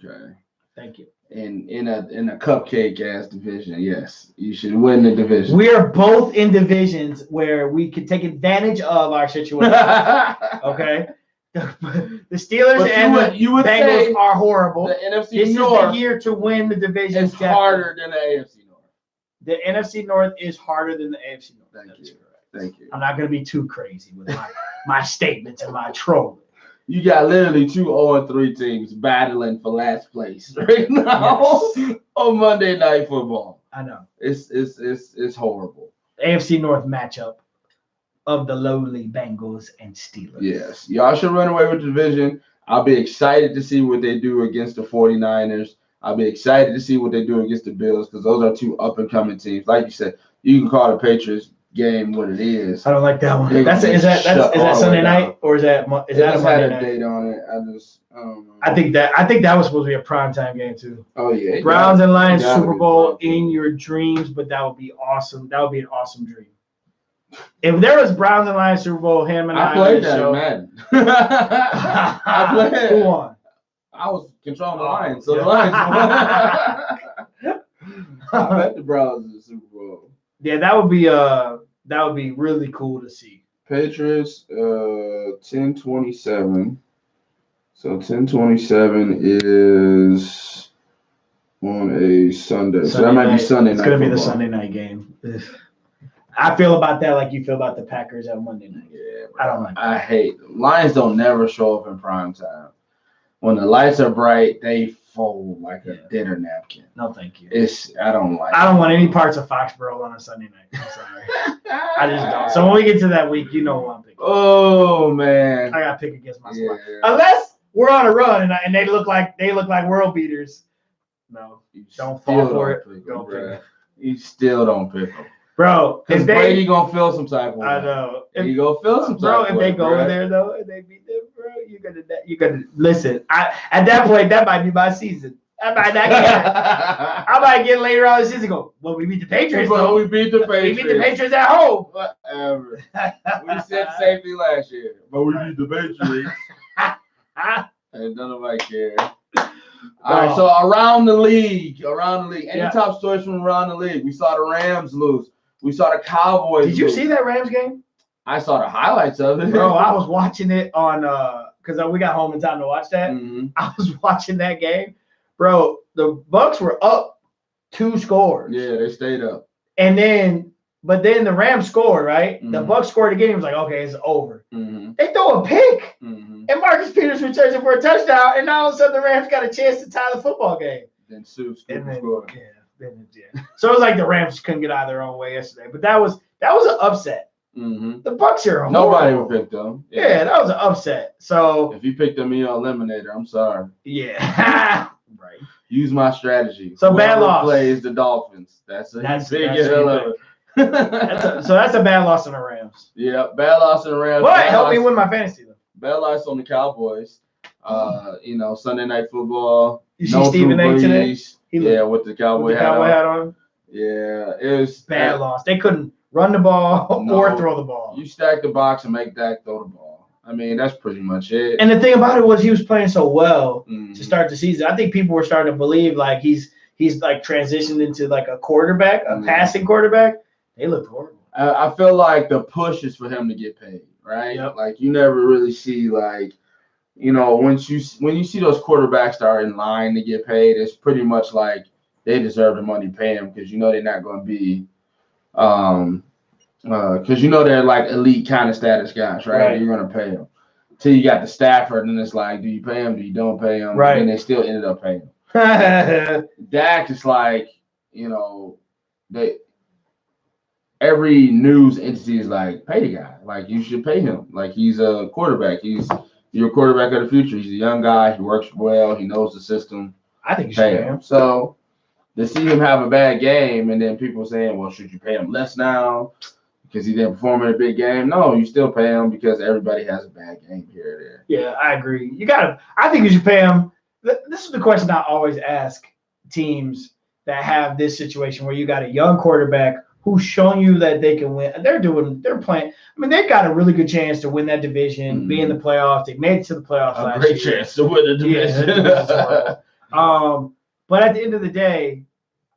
Okay. Thank you. In a cupcake ass division, yes, you should win the division. We are both in divisions where we can take advantage of our situation. Okay. The Steelers But and you would Bengals say are horrible. the NFC This is North the year to win the division. is harder than the AFC North. The NFC North is harder than the AFC North. Thank That is you. correct. Thank you. I'm not going to be too crazy with my statements and my trolling. You got literally 2 0-3 teams battling for last place right now on Monday Night Football. I know. It's horrible. AFC North matchup of the lowly Bengals and Steelers. Yes, y'all should run away with the division. I'll be excited to see what they do against the 49ers. I'll be excited to see what they do against the Bills because those are 2 up-and-coming teams. Like you said, you can call the Patriots game what it is. I don't like that one. They're Is gonna that shut all the Sunday way night down. or is that a It just Monday had a night? date on it. I don't know. I think that was supposed to be a primetime game too. Oh yeah. Browns and Lions gotta Super be Bowl primetime. in your dreams, but that would be awesome. That would be an awesome dream. If there was Browns and Lions Super Bowl, him and I I played on the that show. in Madden. I played. Who won? I was controlling the Oh, Lions, so yeah. the Lions won. I bet the Browns in the Super Bowl. Yeah, that would be really cool to see. Patriots, 10:27. So 10:27 is on a Sunday. So that might be Sunday night. It's gonna be the football. Sunday night game. I feel about that like you feel about the Packers at Monday night. Yeah, I don't like that. I hate Lions. Don't never show up in prime time. When the lights are bright, they fold like a dinner napkin. No, thank you. I don't like. I don't want any parts of Foxborough on a Sunday night. I'm sorry. I just don't. So when we get to that week, you know who I'm picking. Oh man. I gotta pick against my Yeah. squad. Unless we're on a run and they look like world beaters. No, You don't still fall for don't it. pick 'em, Don't pick bruh. 'em. You still don't pick them. Bro, Because if they, Brady gonna feel some type of way. I know. He gonna feel some type Bro, of if way, they go bruh. there though and they beat them, bro, you gotta listen. At that point, that might be my season. I might not get it. I might get later on in the season and go, well, we beat the Patriots. Bro, though. we beat the We Patriots. beat the Patriots at home. Whatever. We said the same thing last year. But we beat the Patriots. And none of us care. All right, so around the league. Any Yeah. top stories from around the league? We saw the Rams lose. We saw the Cowboys Did you lose. see that Rams game? I saw the highlights of it. Bro, I was watching it on because we got home in time to watch that. Mhm. I was watching that game. Bro, the Bucks were up 2 scores. Yeah, they stayed up. But then the Rams scored, right? The Mhm. Bucks scored again. He was like, okay, it's over. Mm-hmm. They throw a pick, Mm-hmm. and Marcus Peters returns it for a touchdown, and now all of a sudden the Rams got a chance to tie the football game. Then Sue And then, scored. yeah. So it was like the Rams couldn't get out of their own way yesterday. But that was an upset. Mm-hmm. The Bucks are horrible. Nobody would pick them. Yeah, that was an upset. So If you picked them, you're eliminator. I'm sorry. yeah, right. use my strategy. So bad Whoever loss. plays the Dolphins. That's a big hell of it. So that's a bad loss on the Rams. Yeah, bad loss in the Rams. But Bad help me loss- win my fantasy though. Bad loss on the Cowboys. Sunday Night Football. You see Stephen A. today? He Yeah, with the Cowboy With the hat Cowboy on. hat on. Yeah, it was Bad loss. They couldn't run the ball No. or throw the ball. You stack the box and make Dak throw the ball. I mean, that's pretty much it. And the thing about it was he was playing so well Mhm. to start the season. I think people were starting to believe like he's like transitioned into like a quarterback, a Yeah. passing quarterback. They looked horrible. I feel like the push is for him to get paid, right? Yep. Like you never really see like, when you see those quarterbacks that are in line to get paid, it's pretty much like they deserve the money, pay them because they're not going to be, because they're like elite kind of status guys, right? Right. You're going to pay them. Till you got the Stafford, and it's like, do you pay him? Do you don't pay him? Right. And they still ended up paying him. Dak is like, every news entity is like, pay the guy. Like, you should pay him. Like, he's a quarterback. You're a quarterback of the future. He's a young guy. He works well. He knows the system. I think you should Pay pay him. him. So to see him have a bad game and then people saying, well, should you pay him less now because he didn't perform in a big game? No, you still pay him because everybody has a bad game here or there. Yeah, I agree. I think you should pay him. This is the question I always ask teams that have this situation where you got a young quarterback who's showing you that they can win. They're playing. I mean, they've got a really good chance to win that division, be in the playoffs. They made it to the playoffs last Great year. chance to win the division. Yeah, but at the end of the day,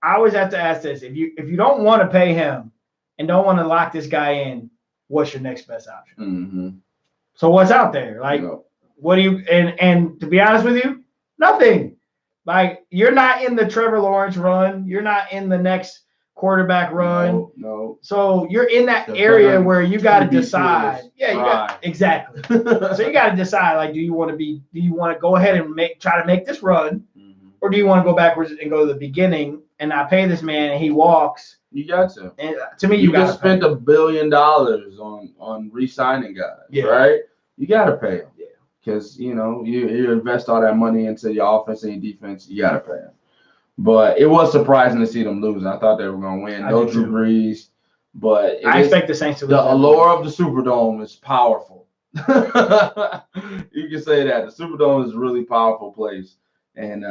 I always have to ask this: if you don't want to pay him and don't want to lock this guy in, what's your next best option? Mm-hmm. So what's out there? Like, what do you? And to be honest with you, nothing. Like, you're not in the Trevor Lawrence run. You're not in the next quarterback run. No. So you're in that The area current where you got to QB decide. is Yeah, you fried. got exactly. So you got to decide. Like, do you want to go ahead and try to make this run, or do you want to go backwards and go to the beginning and not pay this man and he walks? You got to. And to me, You got just spent $1 billion on re-signing guys, Yeah. right? You got to pay them. Yeah. Because, you invest all that money into your offense and your defense, you got to pay them. But it was surprising to see them lose. I thought they were going to win. No Drew Brees. But I expect the Saints to lose. The allure of the Superdome is powerful. You can say that. The Superdome is a really powerful place. And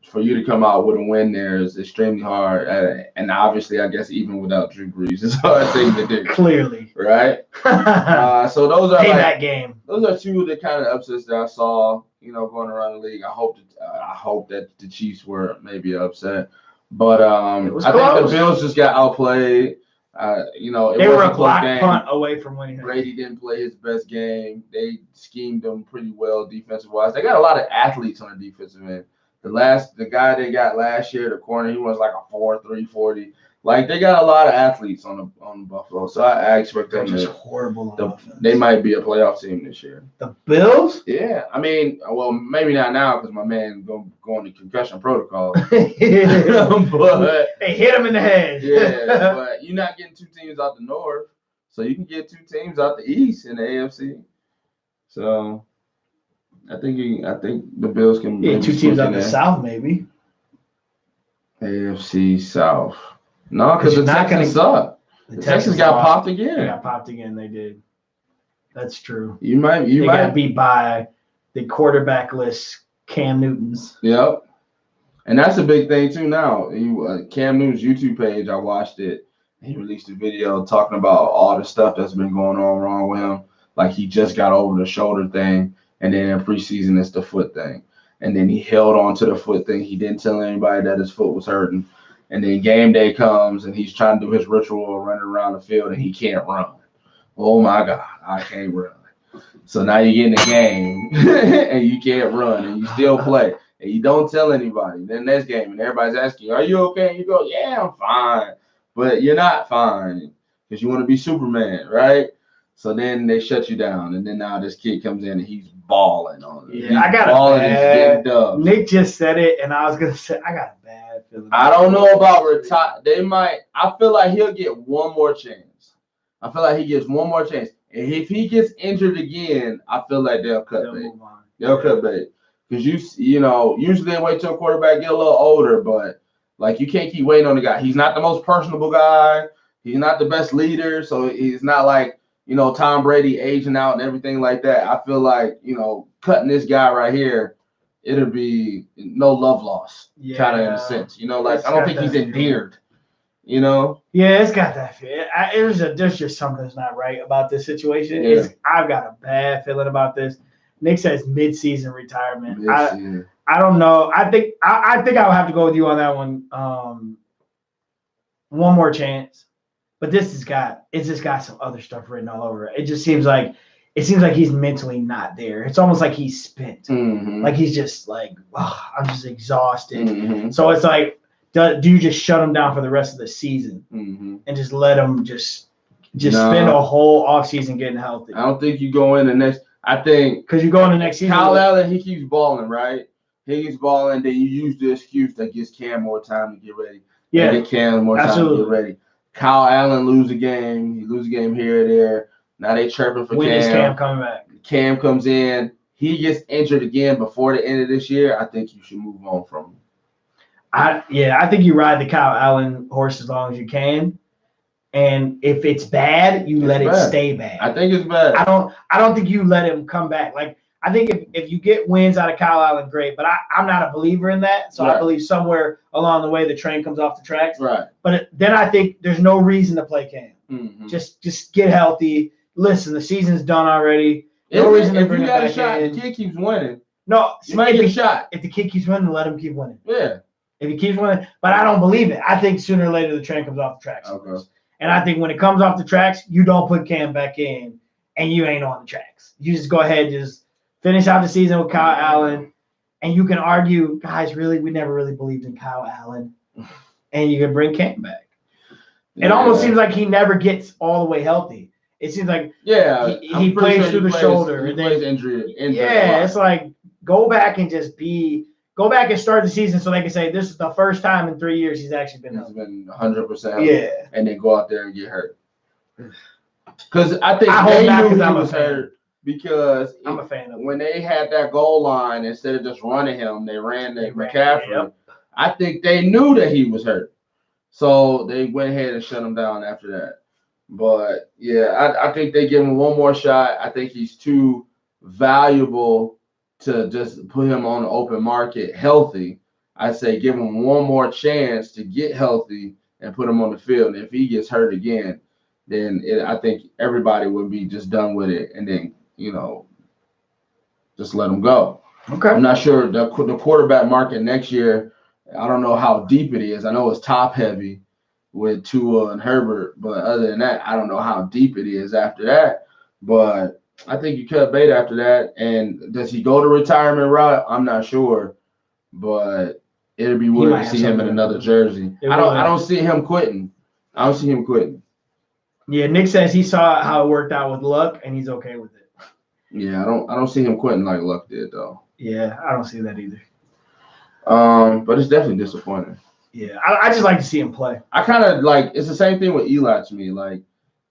for you to come out with a win there is extremely hard. And obviously, I guess even without Drew Brees, it's a hard thing to do. Clearly. Right? So those are Payback game. Those are two of the kind of upsets that I saw, going around the league. I hope that the Chiefs were maybe upset. But I think the Bills just got outplayed. They were a block punt away from winning. Brady didn't play his best game. They schemed them pretty well defensive wise. They got a lot of athletes on the defensive end. The guy they got last year, the corner, he was like a 4.3 40. Like, they got a lot of athletes on Buffalo. So I expect them Just to horrible. they might be a playoff team this year. The Bills? Yeah, I mean, well, maybe not now because my man going to concussion protocol. But They hit him in the head. yeah, but you're not getting two teams out the North, so you can get two teams out the East in the AFC. So I think the Bills can. Yeah, two teams out the South, maybe. AFC South. No, because the Texans suck. The Texans got popped again. They got popped again. They did. That's true. You might got beat by the quarterbackless Cam Newtons. Yep. And that's a big thing too now. Cam Newton's YouTube page, I watched it. He released a video talking about all the stuff that's been going on wrong with him. Like, he just got over the shoulder thing, and then in preseason it's the foot thing. And then he held on to the foot thing. He didn't tell anybody that his foot was hurting. And then game day comes, and he's trying to do his ritual running around the field, and he can't run. Oh, my God, I can't run. So now you get in the game, and you can't run, and you still play. And you don't tell anybody. Then next game, and everybody's asking you, are you okay? And you go, yeah, I'm fine. But you're not fine because you want to be Superman, right? So then they shut you down, and then now this kid comes in, and he's balling on it. Yeah, I got balling a bad. Nick just said it, and I was gonna say I got a bad feeling. I don't know about retire. They might. I feel like he'll get one more chance. I feel like he gets one more chance. And if he gets injured again, I feel like they'll cut bait. They'll cut bait Because usually they wait till a quarterback get a little older, but like you can't keep waiting on the guy. He's not the most personable guy. He's not the best leader, so he's not like Tom Brady aging out and everything like that. I feel like cutting this guy right here, it'll be no love loss, kind of in a sense. Like I don't think he's endeared. Yeah, it's got that feel. There's just something that's not right about this situation. Yeah. I've got a bad feeling about this. Nick says mid-season retirement. Mid-season. I don't know. I think I would have to go with you on that one. One more chance, but it's just got some other stuff written all over it. It just seems like he's mentally not there. It's almost like he's spent. Mm-hmm. Like he's just like, I'm just exhausted. Mm-hmm. So it's like, do you just shut him down for the rest of the season and just let him just spend a whole offseason getting healthy? I don't think you go in the next. I think because you go in the next season. Kyle Allen, he keeps balling, right? He keeps balling. Then you use the excuse that gives Cam more time to get ready. Yeah, get Cam more time to get ready. Kyle Allen lose a game. He lose a game here or there. Now they chirping for when Cam. When is Cam coming back? Cam comes in. He gets injured again before the end of this year. I think you should move on from him. I think you ride the Kyle Allen horse as long as you can. And if it's bad, you let it stay bad. I think it's bad. I don't think you let him come back. Like I think if you get wins out of Kyle Allen, great. But I'm not a believer in that. So I believe somewhere along the way the train comes off the tracks. Right. But then I think there's no reason to play Cam. Mm-hmm. Just get healthy. Listen, the season's done already. No reason to bring him back in. The kid keeps winning. No, you might get a shot. If the kid keeps winning, let him keep winning. Yeah. If he keeps winning, but I don't believe it. I think sooner or later the train comes off the tracks. Okay. And I think when it comes off the tracks, you don't put Cam back in, and you ain't on the tracks. You just go ahead, just finish out the season with Kyle Allen, and you can argue, guys, really, we never really believed in Kyle Allen, and you can bring Cam back. It almost seems like he never gets all the way healthy. It seems like he plays through the shoulder. He plays injury. It's like go back and start the season so they can say this is the first time in 3 years he's actually been healthy. He's been 100% healthy. Yeah. And then go out there and get hurt. Because I think they knew he was hurt. Because I'm a fan of when they had that goal line, instead of just running him, they ran McCaffrey. Yep. I think they knew that he was hurt. So they went ahead and shut him down after that. But, yeah, I think they give him one more shot. I think he's too valuable to just put him on the open market healthy. I say give him one more chance to get healthy and put him on the field. And if he gets hurt again, then I think everybody would be just done with it and then, just let him go. Okay. I'm not sure the quarterback market next year. I don't know how deep it is. I know it's top heavy with Tua and Herbert, but other than that, I don't know how deep it is after that. But I think you cut bait after that. And does he go the retirement route? I'm not sure, but it'd be weird to see him in another jersey. I don't see him quitting. I don't see him quitting. Yeah, Nick says he saw how it worked out with Luck, and he's okay with it. Yeah, I don't see him quitting like Luck did though. Yeah, I don't see that either. But it's definitely disappointing. Yeah, I just like to see him play. I kind of like it's the same thing with Eli to me. Like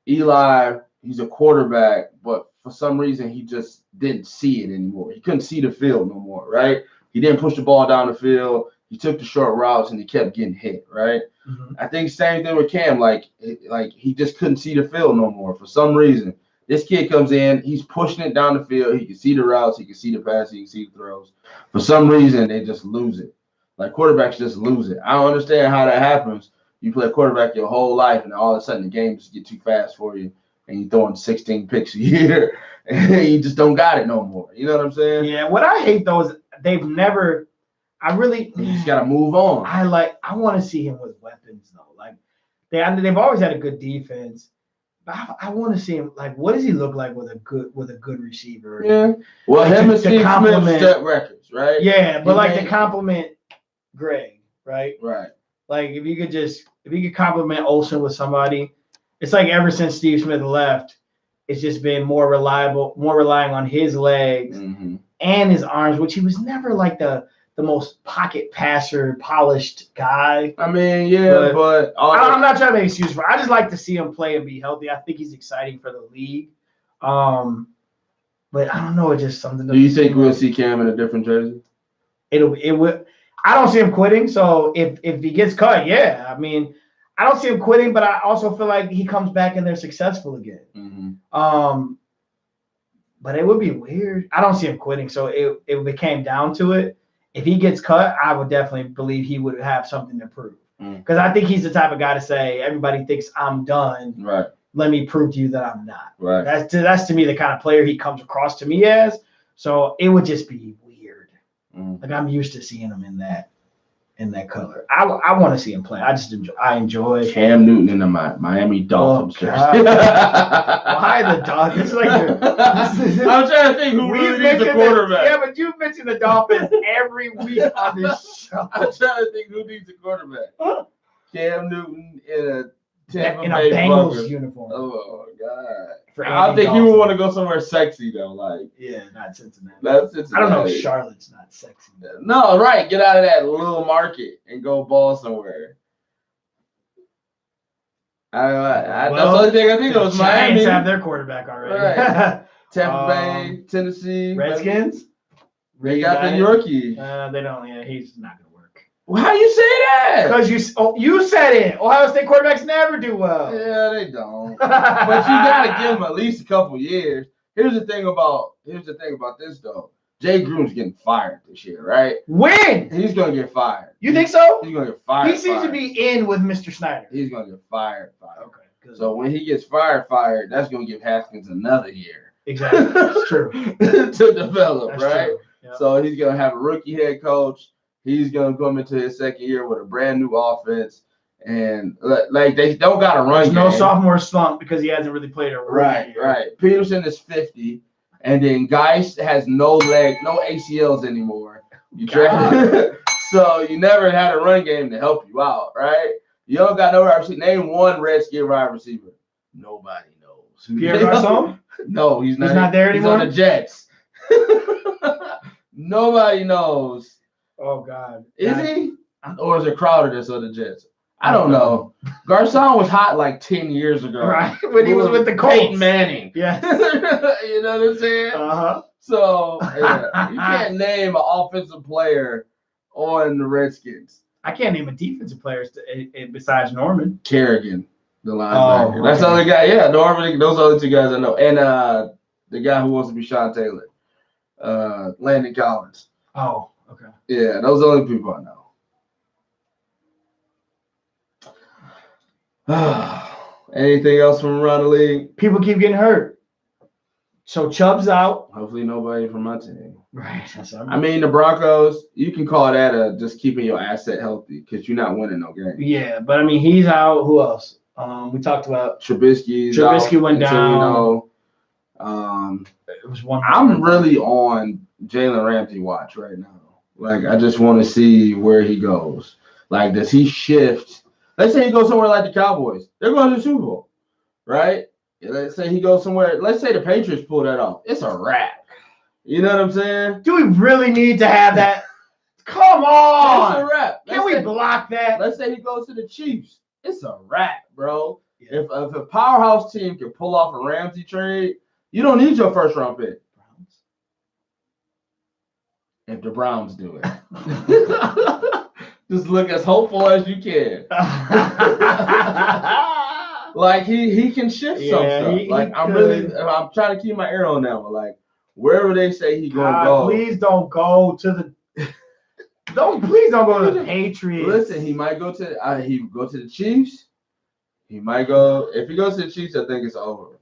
Eli, he's a quarterback, but for some reason he just didn't see it anymore. He couldn't see the field no more, right? He didn't push the ball down the field. He took the short routes and he kept getting hit, right? Mm-hmm. I think same thing with Cam. Like he just couldn't see the field no more for some reason. This kid comes in, he's pushing it down the field. He can see the routes, he can see the pass, he can see the throws. For some reason, they just lose it. Like quarterbacks just lose it. I don't understand how that happens. You play quarterback your whole life, and all of a sudden the game just get too fast for you, and you're throwing 16 picks a year, and you just don't got it no more. You know what I'm saying? Yeah. What I hate though is they've never. You just gotta move on. I want to see him with weapons though. Like they've always had a good defense. But I want to see him. Like, what does he look like with a good receiver? Yeah. Well, him and Steve Smith set records, right? Yeah, but to compliment Greg, right? Right. Like if you could compliment Olsen with somebody, it's like ever since Steve Smith left, it's just been more relying on his legs and his arms, which he was never like the most pocket passer, polished guy. I mean, yeah, but I'm not trying to make excuses for it. I just like to see him play and be healthy. I think he's exciting for the league. But But I don't know. It's just something. Do you think we'll see Cam in a different jersey? It will. I don't see him quitting. So if he gets cut, yeah. I mean, I don't see him quitting, but I also feel like he comes back and they're successful again. Mm-hmm. But it would be weird. I don't see him quitting. So if it came down to it, if he gets cut, I would definitely believe he would have something to prove. Because I think he's the type of guy to say, everybody thinks I'm done. Right. Let me prove to you that I'm not. Right. That's to me the kind of player he comes across to me as. So it would just be weird. Like I'm used to seeing him in that color. I want to see him play. I enjoy Cam Newton in the Miami Dolphins. Why the Dolphins? This is like I'm trying to think who really needs a quarterback. Yeah, but you mention the Dolphins every week on this show. I'm trying to think who needs a quarterback. Cam Newton in a Tampa in Bay a Bengals Buccaneers uniform. Oh God! For I Andy think he would Dalton. want to go somewhere sexy though. Like Not Cincinnati. that's Cincinnati. I don't know if Charlotte's not sexy. No, right. Get out of that little market and go ball somewhere. That's the only thing I think of was Miami. Giants have their quarterback already. Right. Tampa Bay, Tennessee, Redskins. They got the Yorkie. They don't. Yeah, he's not gonna work. Well, how you say that? Because you said it. Ohio State quarterbacks never do well. Yeah, they don't. But you gotta give them at least a couple years. Here's the thing about this though. Jay Gruden's getting fired this year, right? When? He's gonna get fired. You think so? He's gonna get fired. He seems to be in with Mr. Snyder. He's gonna get fired. Okay. Good. So when he gets fired, that's gonna give Haskins another year. Exactly. That's true. To develop, That's right? true. Yep. So he's gonna have a rookie head coach. He's gonna come into his second year with a brand new offense, and like they don't got a run. There's no sophomore slump because he hasn't really played a rookie year. Right. Peterson is 50, and then Geist has no ACLs anymore. So you never had a run game to help you out, right? You don't got no wide receiver. Name one Redskin wide receiver. Nobody knows. Pierre Garçon? No, he's not. He's not there anymore. He's on the Jets. Nobody knows. Oh God. Is he? Or is it Crowder that's on the Jets? I don't know. Garcon was hot like 10 years ago. Right. When he was with the Colts. Peyton Manning. Yeah. You know what I'm saying? Uh-huh. So yeah, you can't name an offensive player on the Redskins. I can't name a defensive player besides Norman. Kerrigan, the linebacker. That's the other guy. Yeah, Norman. Those are the two guys I know. And the guy who wants to be Sean Taylor, Landon Collins. Oh, okay. Yeah, those are the only people I know. Anything else from around the league? People keep getting hurt. So Chubb's out. Hopefully nobody from my team. Right. I mean, the Broncos, you can call that just keeping your asset healthy because you're not winning no game. Yeah, but I mean, he's out. Who else? We talked about Trubisky went down. It was one. I'm really on Jalen Ramsey watch right now. Like, I just want to see where he goes. Like, does he shift? Let's say he goes somewhere like the Cowboys. They're going to the Super Bowl, right? Let's say he goes somewhere. Let's say the Patriots pull that off. It's a wrap. You know what I'm saying? Do we really need to have that? Come on. It's a wrap. Can we block that? Let's say he goes to the Chiefs. It's a wrap, bro. Yeah. If a powerhouse team can pull off a Ramsey trade, you don't need your first round pick. If the Browns do it. Just look as hopeful as you can. Like he can shift some stuff. I'm trying to keep my ear on that one. Like wherever they say he's gonna go. Please don't go to the please don't go to the Patriots. Listen, he might go to he go to the Chiefs. He might go if he goes to the Chiefs, I think it's over.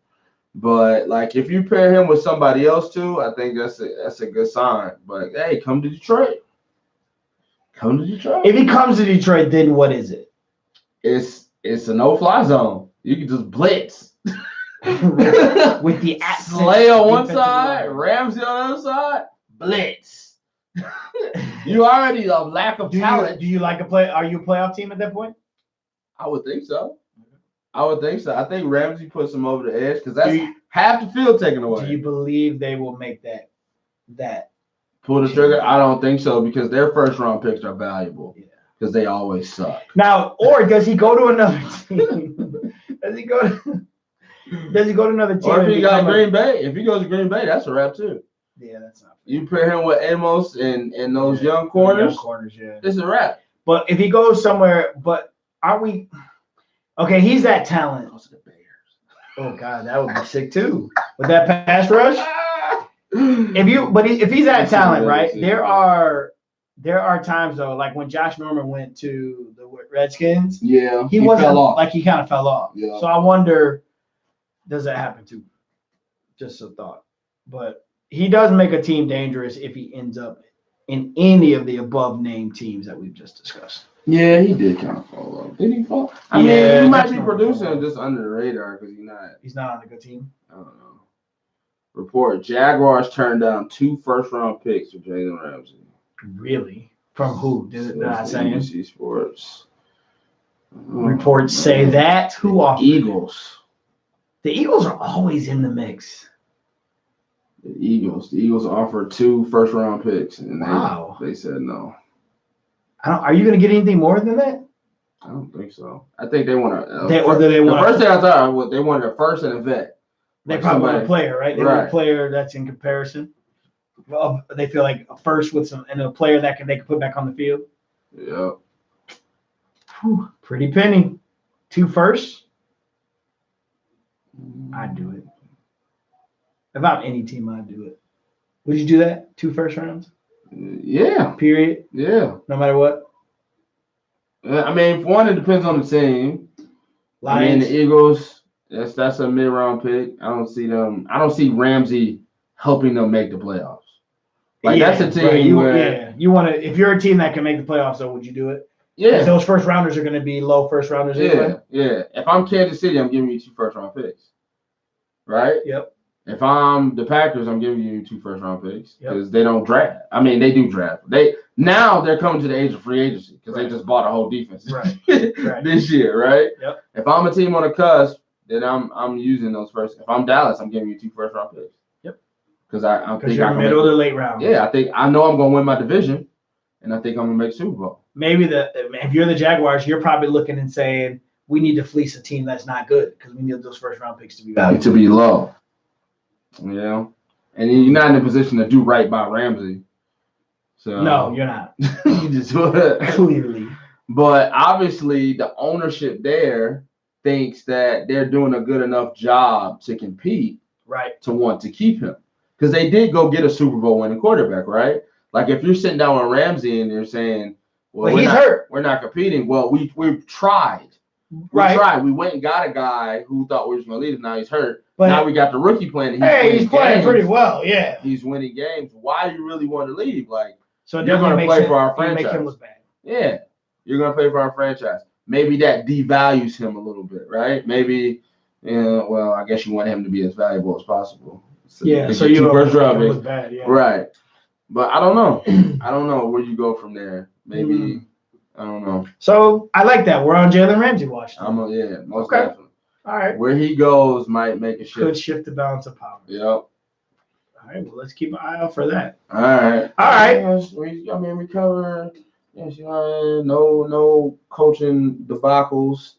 But like if you pair him with somebody else too, I think that's a good sign. But hey, come to Detroit. Come to Detroit. If he comes to Detroit, then what is it? It's a no-fly zone. You can just blitz. With the Slay on one side, Ramsey on the other side, blitz. You already a lack of talent. Do you like a play? Are you a playoff team at that point? I would think so. I think Ramsey puts them over the edge because that's half the field taken away. Do you believe they will make that pull the trigger? I don't think so because their first round picks are valuable. Yeah. Because they always suck. Now, or does he go to another team? Does he go to Does he go to another team? Or if and he got become a- Green Bay, if he goes to Green Bay, that's a wrap too. Yeah, that's not. You pair him with Amos and those young corners, Yeah. it's a wrap. But if he goes somewhere, but aren't we? Okay, he's that talent. Goes to the Bears. Oh God, that would be sick too. With that pass rush, if he's that talent, right? There are times though, like when Josh Norman went to the Redskins, Yeah, he wasn't fell off. like he kind of fell off. Yeah. So I wonder, does that happen too? Just a thought. But he does make a team dangerous if he ends up in any of the above named teams that we've just discussed. Yeah, he did kind of fall off. Did he fall? I Yeah, mean, he might that's be not producing fall off. just under the radar because He's not on a good team. I don't know. Report: Jaguars turned down 2 first-round picks for Jalen Ramsey. Really? From who? Did it not say? NBC Sports. Reports say that. Who offered? Eagles. The Eagles are always in the mix. The Eagles offered 2 first-round picks, and Wow. they said no. Are you going to get anything more than that? I don't think so. I think they want to. They the want first thing I thought was they wanted a first and a vet. They Like probably want a somebody- player, right? They want Right. a player that's in comparison. Well, they feel like a first with some and a player that they can put back on the field. Yeah. Whew, pretty penny. 2 firsts. I'd do it. If I'm any team, I'd do it. Would you do that? 2 first rounds? Yeah. Period. Yeah. No matter what. I mean, for one, it depends on the team. I mean, Lions. the Eagles, that's a mid-round pick. I don't see Ramsey helping them make the playoffs. Like that's a team right. where You want to. If you're a team that can make the playoffs, though, would you do it? yeah, Because those first rounders are going to be low first rounders anyway. yeah. If I'm Kansas City, I'm giving you 2 first-round picks, right? Yep. If I'm the Packers, I'm giving you 2 first-round picks Yep. because they don't draft. I mean, they do draft. They're coming to the age of free agency because Right. they just bought a whole defense Right. Right. this year, right? Yep. If I'm a team on the cusp, then I'm using those first. If I'm Dallas, I'm giving you 2 first-round picks. Yep. Because I Because think you're I can middle make, to late round. yeah, I know I'm gonna win my division, and I think I'm gonna make Super Bowl. Maybe if you're the Jaguars, you're probably looking and saying we need to fleece a team that's not good because we need those first round picks to be valuable. To be low, you know, and you're not in a position to do right by Ramsey. So No, you're not. you just do it. Clearly. But obviously, the ownership there thinks that they're doing a good enough job to compete Right. to want to keep him. Because they did go get a Super Bowl winning quarterback, right? Like if you're sitting down with Ramsey and they're saying, well, But we're he's not, hurt. we're not competing. Well, we've tried. We Right. tried. We went and got a guy who thought we was going to lead him. Now he's hurt. But now we got the rookie playing. and hey, winning he's playing games. pretty well. Yeah. He's winning games. Why do you really want to leave? Like, So it You're gonna definitely play makes for our it make franchise. him look bad. yeah, you're going to play for our franchise. Maybe that devalues him a little bit, right? Maybe, well, I guess you want him to be as valuable as possible. Yeah. to So get you two first round make him picks. look bad. Yeah. Right. But I don't know. I don't know where you go from there. Maybe, I don't know. So I like that. We're on Jalen Ramsey watch. now. Most Okay. definitely. All right. Where he goes might make a Could shift. shift the balance of power. Yep. All right. Well, let's keep an eye out for that. All right. All right. Yes, we cover. Yes, no coaching debacles,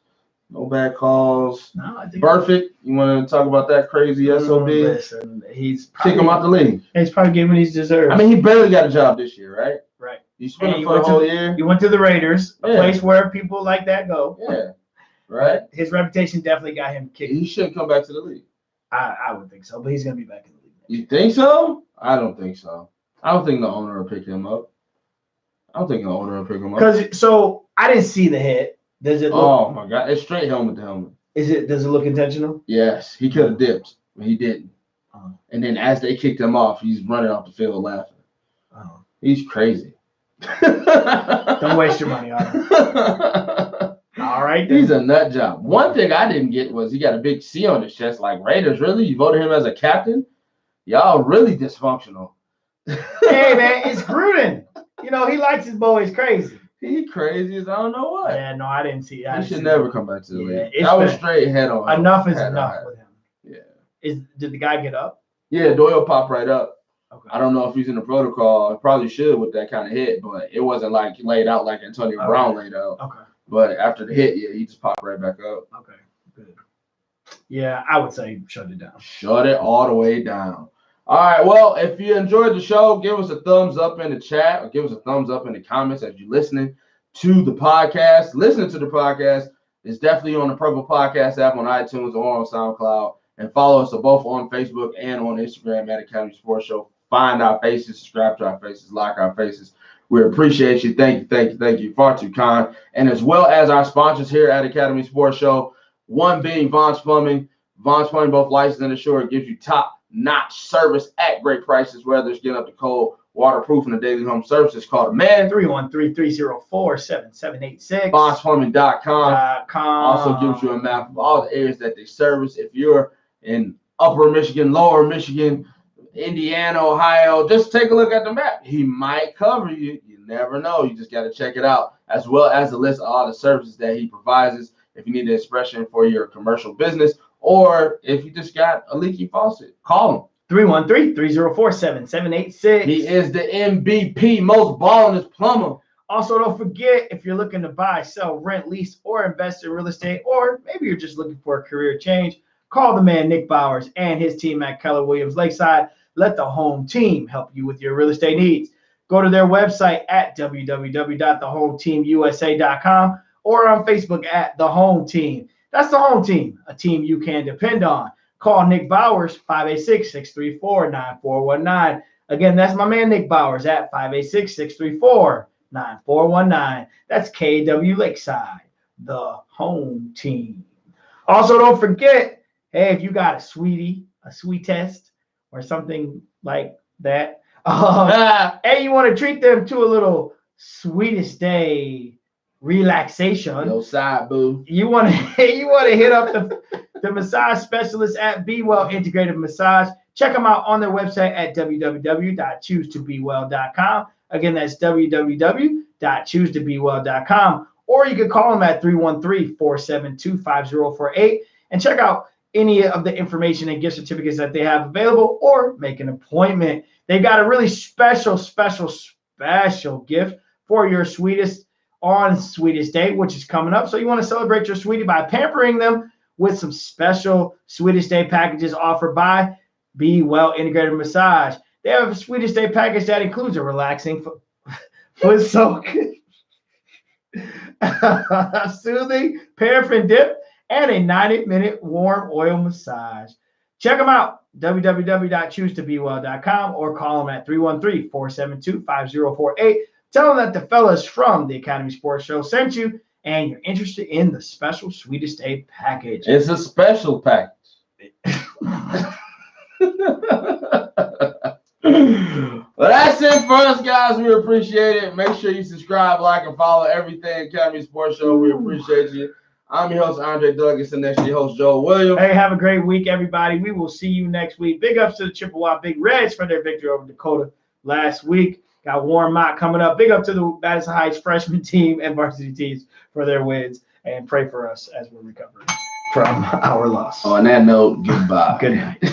no bad calls. No, I think Perfect. You want to talk about that crazy SOB? Listen, he's Kick him out the league. He's probably getting what he deserves. I mean, he barely got a job this year, right? right. You spent And it he for the went to- whole year. You went to the Raiders, a Yeah. place where people like that go. Yeah. Right. His reputation definitely got him kicked. He shouldn't come back to the league. I would think so, but he's gonna be back in the league. You think so? I don't think so. I don't think the owner will pick him up. Because so I didn't see the hit. Does it look? Oh my God! It's straight helmet to helmet. Does it look intentional? Yes, he could have dipped, but he didn't. Oh. And then as they kicked him off, he's running off the field laughing. Oh. He's crazy. Don't waste your money on him. All right. Then. He's a nut job. One thing I didn't get was he got a big C on his chest. Like, Raiders, really? You voted him as a captain? Y'all really dysfunctional. Hey man, it's Gruden. You know he likes his boys crazy. He crazy as I don't know what. Yeah, no, I didn't see. I He didn't should see never come back to the Yeah, league. it's That was been- straight head on. Enough is head on enough head. with him. Yeah. Did the guy get up? Yeah, Doyle popped right up. Okay. I don't know if he's in the protocol. Probably should with that kind of hit, but it wasn't like laid out like Antonio Brown laid out. Okay. But after the hit, yeah, he just popped right back up. Okay. Good. Yeah, I would say shut it down. Shut it all the way down. All right. Well, if you enjoyed the show, give us a thumbs up in the chat or give us a thumbs up in the comments as you're listening to the podcast. Listening to the podcast is definitely on the Purple Podcast app on iTunes or on SoundCloud. And follow us both on Facebook and on Instagram at Academy Sports Show. Find our faces, subscribe to our faces, like our faces. We appreciate you. Thank you. Far too kind. And as well as our sponsors here at Academy Sports Show, one being Vaughn's Plumbing. Vaughn's Plumbing, both licensed and insured, gives you top-notch service at great prices, whether it's getting up to cold, waterproof, and a daily home services. Call the man. 313-304-7786. VaughnsPlumbing.com. Also gives you a map of all the areas that they service. If you're in Upper Michigan, Lower Michigan, Indiana, Ohio, just take a look at the map. He might cover you. You never know. You just got to check it out, as well as a list of all the services that he provides. If you need an expression for your commercial business, or if you just got a leaky faucet, call him. 313-304-7786. He is the MVP, most ballingest plumber. Also, don't forget, if you're looking to buy, sell, rent, lease, or invest in real estate, or maybe you're just looking for a career change, call the man Nick Bowers and his team at Keller Williams Lakeside. Let the home team help you with your real estate needs. Go to their website at www.thehometeamusa.com or on Facebook at The Home Team. That's The Home Team, a team you can depend on. Call Nick Bowers, 586-634-9419. Again, that's my man Nick Bowers at 586-634-9419. That's KW Lakeside, The Home Team. Also, don't forget, hey, if you got a sweet test, or something like that, and you want to treat them to a little sweetest day relaxation. No side, boo. You want to hit up the massage specialist at Be Well Integrative Massage. Check them out on their website at www.choosetobewell.com. Again, that's www.choosetobewell.com. Or you can call them at 313-472-5048 and check out any of the information and gift certificates that they have available, or make an appointment. They've got a really special gift for your sweetest day, which is coming up. So you want to celebrate your sweetie by pampering them with some special sweetest day packages offered by Be Well Integrated Massage. They have a sweetest day package that includes a relaxing foot soak, a soothing paraffin dip, and a 90-minute warm oil massage. Check them out, www.choosetobewell.com, or call them at 313-472-5048. Tell them that the fellas from the Academy Sports Show sent you, and you're interested in the special Sweetest Day package. It's a special package. Well, that's it for us, guys. We appreciate it. Make sure you subscribe, like, and follow everything Academy Sports Show. We appreciate you. I'm your host, Andre Douglas, and next your host, Joel Williams. Hey, have a great week, everybody. We will see you next week. Big ups to the Chippewa Big Reds for their victory over Dakota last week. Got Warren Mott coming up. Big up to the Madison Heights freshman team and varsity teams for their wins. And pray for us as we're recovering from our loss. On that note, goodbye. Good night.